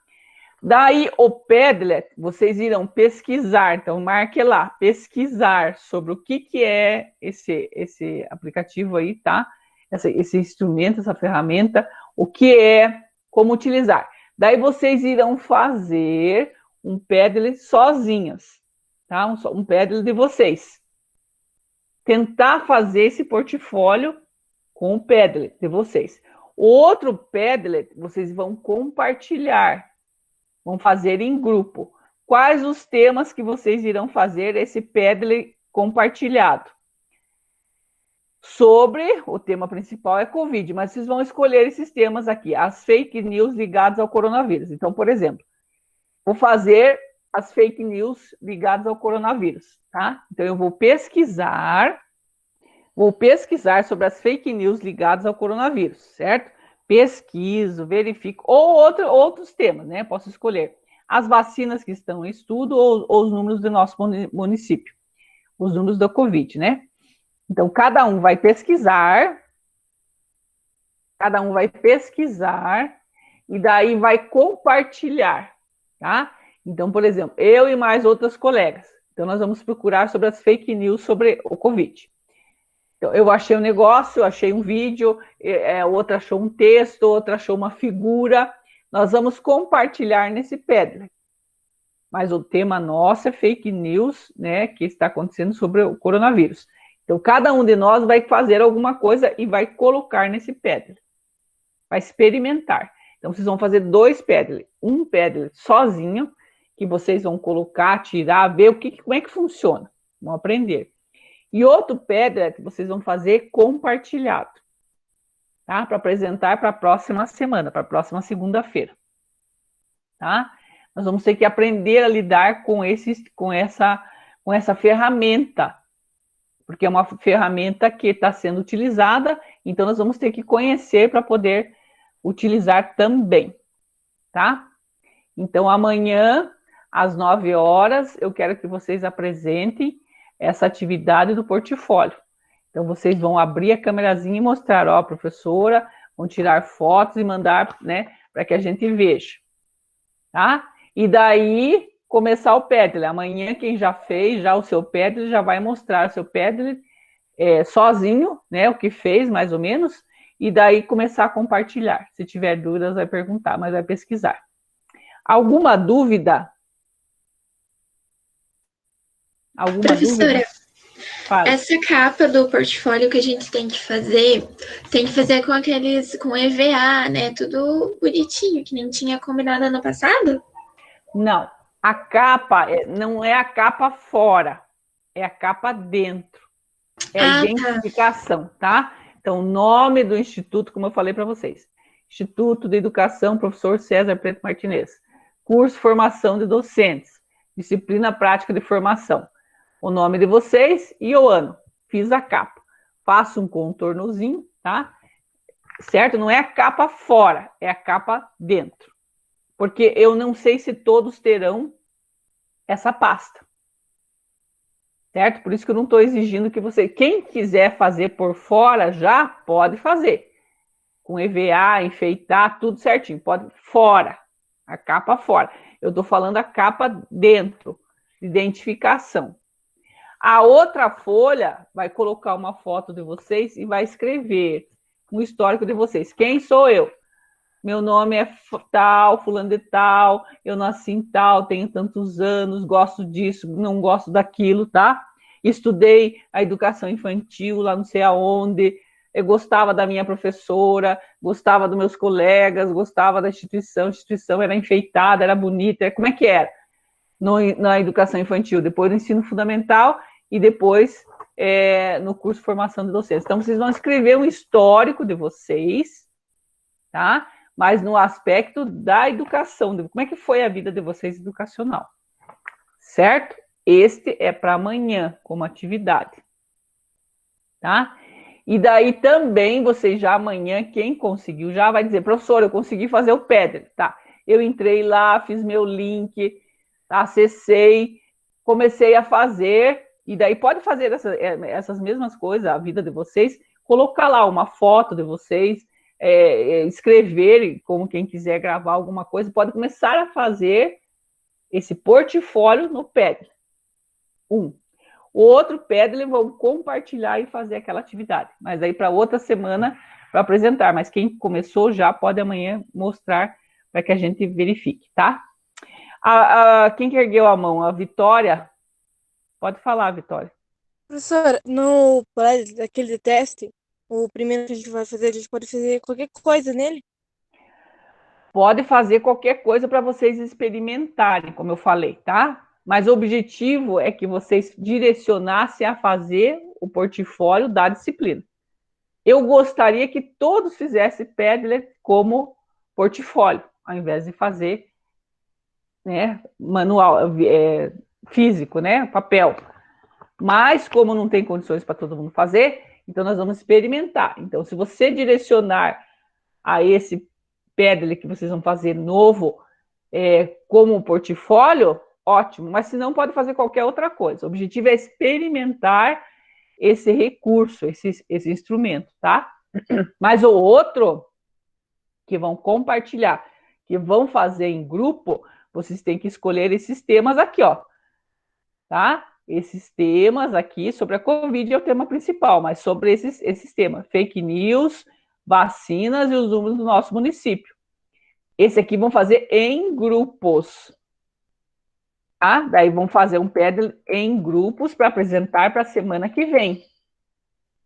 Daí, o Padlet, vocês irão pesquisar, então marque lá, pesquisar sobre o que é esse aplicativo aí, tá? Esse instrumento, essa ferramenta, o que é, como utilizar. Daí, vocês irão fazer um Padlet sozinhos, tá? Um Padlet de vocês. Tentar fazer esse portfólio com o Padlet de vocês. Outro Padlet, vocês vão compartilhar. Vão fazer em grupo. Quais os temas que vocês irão fazer esse Padlet compartilhado? Sobre, o tema principal é Covid, mas vocês vão escolher esses temas aqui, as fake news ligadas ao coronavírus. Então, por exemplo, vou fazer as fake news ligadas ao coronavírus, tá? Então, eu vou pesquisar sobre as fake news ligadas ao coronavírus, certo? Pesquiso, verifico, ou outros temas, né? Posso escolher as vacinas que estão em estudo ou os números do nosso município, os números da Covid, né? Então, cada um vai pesquisar e daí vai compartilhar, tá? Então, por exemplo, eu e mais outras colegas. Então, nós vamos procurar sobre as fake news sobre o Covid. Então, eu achei um negócio, eu achei um vídeo, outra achou um texto, outra achou uma figura. Nós vamos compartilhar nesse Padlet. Mas o tema nosso é fake news, né, que está acontecendo sobre o coronavírus. Então, cada um de nós vai fazer alguma coisa e vai colocar nesse Padlet. Vai experimentar. Então, vocês vão fazer 2 Padlet. Um Padlet sozinho, que vocês vão colocar, tirar, ver como é que funciona. Vão aprender. E outro Padlet vocês vão fazer compartilhado, tá? Para apresentar para a próxima semana, para a próxima segunda-feira, tá? Nós vamos ter que aprender a lidar com essa ferramenta, porque é uma ferramenta que está sendo utilizada, então nós vamos ter que conhecer para poder utilizar também, tá? Então, amanhã, às 9 horas, eu quero que vocês apresentem essa atividade do portfólio. Então, vocês vão abrir a câmerazinha e mostrar, ó, professora, vão tirar fotos e mandar, né, para que a gente veja, tá? E daí, começar o Padlet. Amanhã, quem já fez já o seu Padlet, já vai mostrar o seu Padlet sozinho, né, o que fez, mais ou menos, e daí começar a compartilhar. Se tiver dúvidas, vai perguntar, mas vai pesquisar. Alguma dúvida? Professora, Fala. essa capa do portfólio que a gente tem que fazer com EVA, né? Tudo bonitinho, que nem tinha combinado ano passado? Não, a capa não é a capa fora, é a capa dentro. É a identificação, tá? Então, o nome do instituto, como eu falei para vocês. Instituto de Educação, professor César Preto Martinez. Curso Formação de Docentes. Disciplina Prática de Formação. O nome de vocês e o ano. Fiz a capa. Faço um contornozinho, tá? Certo? Não é a capa fora, é a capa dentro. Porque eu não sei se todos terão essa pasta. Certo? Por isso que eu não estou exigindo que você... Quem quiser fazer por fora já pode fazer. Com EVA, enfeitar, tudo certinho. Pode fora. A capa fora. Eu estou falando a capa dentro. Identificação. A outra folha vai colocar uma foto de vocês e vai escrever um histórico de vocês. Quem sou eu? Meu nome é tal, fulano de tal, eu nasci em tal, tenho tantos anos, gosto disso, não gosto daquilo, tá? Estudei a educação infantil lá não sei aonde, eu gostava da minha professora, gostava dos meus colegas, gostava da instituição, a instituição era enfeitada, era bonita, como é que era? Na educação infantil, depois do ensino fundamental e depois no curso de formação de docentes. Então, vocês vão escrever um histórico de vocês, tá? Mas no aspecto da educação, de como é que foi a vida de vocês educacional, certo? Este é para amanhã, como atividade, tá? E daí também, vocês já amanhã, quem conseguiu já vai dizer, professor, eu consegui fazer o PEDL, tá? Eu entrei lá, fiz meu link, acessei, comecei a fazer, e daí pode fazer essas mesmas coisas, a vida de vocês, colocar lá uma foto de vocês, escrever, como quem quiser gravar alguma coisa, pode começar a fazer esse portfólio no PEDL. O outro PEDL vão compartilhar e fazer aquela atividade, mas aí para outra semana para apresentar, mas quem começou já pode amanhã mostrar para que a gente verifique, tá? Quem que ergueu a mão? A Vitória? Pode falar, Vitória. Professora, no aquele teste, o primeiro que a gente vai fazer, a gente pode fazer qualquer coisa nele? Pode fazer qualquer coisa para vocês experimentarem, como eu falei, tá? Mas o objetivo é que vocês direcionassem a fazer o portfólio da disciplina. Eu gostaria que todos fizessem Padlet como portfólio, ao invés de fazer, né, manual, físico, né, papel. Mas como não tem condições para todo mundo fazer, então nós vamos experimentar. Então, se você direcionar a esse Padlet que vocês vão fazer novo como portfólio, ótimo. Mas se não, pode fazer qualquer outra coisa. O objetivo é experimentar esse recurso, esse instrumento, tá? Mas o outro que vão compartilhar, que vão fazer em grupo, vocês têm que escolher esses temas aqui, ó, tá? Esses temas aqui sobre a Covid é o tema principal, mas sobre esses temas, fake news, vacinas e os números do nosso município. Esse aqui vão fazer em grupos, tá? Daí vão fazer um Padlet em grupos para apresentar para a semana que vem.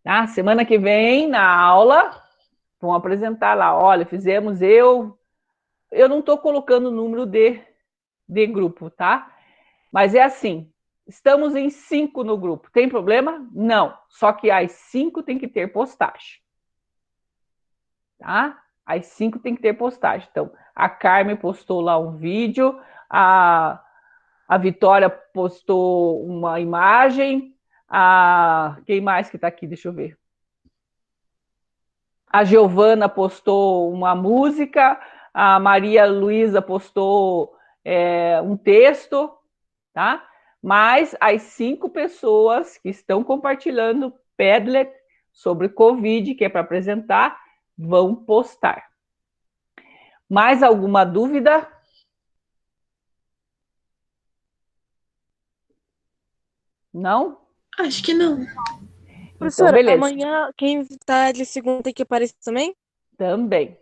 Tá? Semana que vem, na aula, vão apresentar lá, olha, fizemos eu não estou colocando o número de grupo, tá? Mas é assim, estamos em 5 no grupo, tem problema? Não, só que as 5 tem que ter postagem, tá? As 5 tem que ter postagem. Então, a Carmen postou lá um vídeo, a Vitória postou uma imagem, quem mais que está aqui? Deixa eu ver. A Giovana postou uma música, a Maria Luísa postou um texto, tá? Mas as 5 pessoas que estão compartilhando Padlet sobre Covid, que é para apresentar, vão postar. Mais alguma dúvida? Não? Acho que não. Professora, beleza. amanhã quem tá de segunda tem que aparecer também? Também.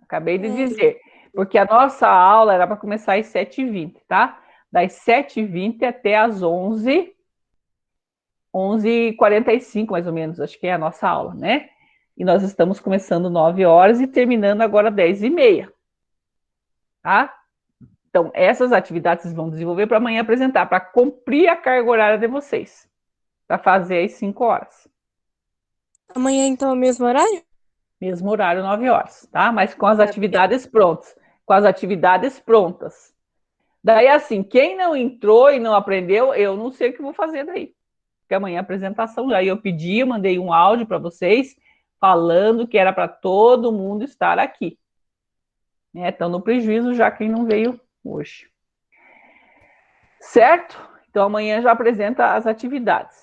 Acabei de dizer. Porque a nossa aula era para começar às 7h20, tá? Das 7h20 até às 11h45, mais ou menos, acho que é a nossa aula, né? E nós estamos começando 9 horas e terminando agora 10h30, tá? Então, essas atividades vocês vão desenvolver para amanhã apresentar, para cumprir a carga horária de vocês, para fazer às 5 horas. Amanhã, então, é o mesmo horário? Mesmo horário, 9 horas, tá? Mas com as atividades prontas. Com as atividades prontas. Daí, assim, quem não entrou e não aprendeu, eu não sei o que vou fazer daí. Porque amanhã a apresentação, já eu pedi, eu mandei um áudio para vocês, falando que era para todo mundo estar aqui. Né? Então, no prejuízo, já quem não veio hoje. Certo? Então, amanhã já apresenta as atividades.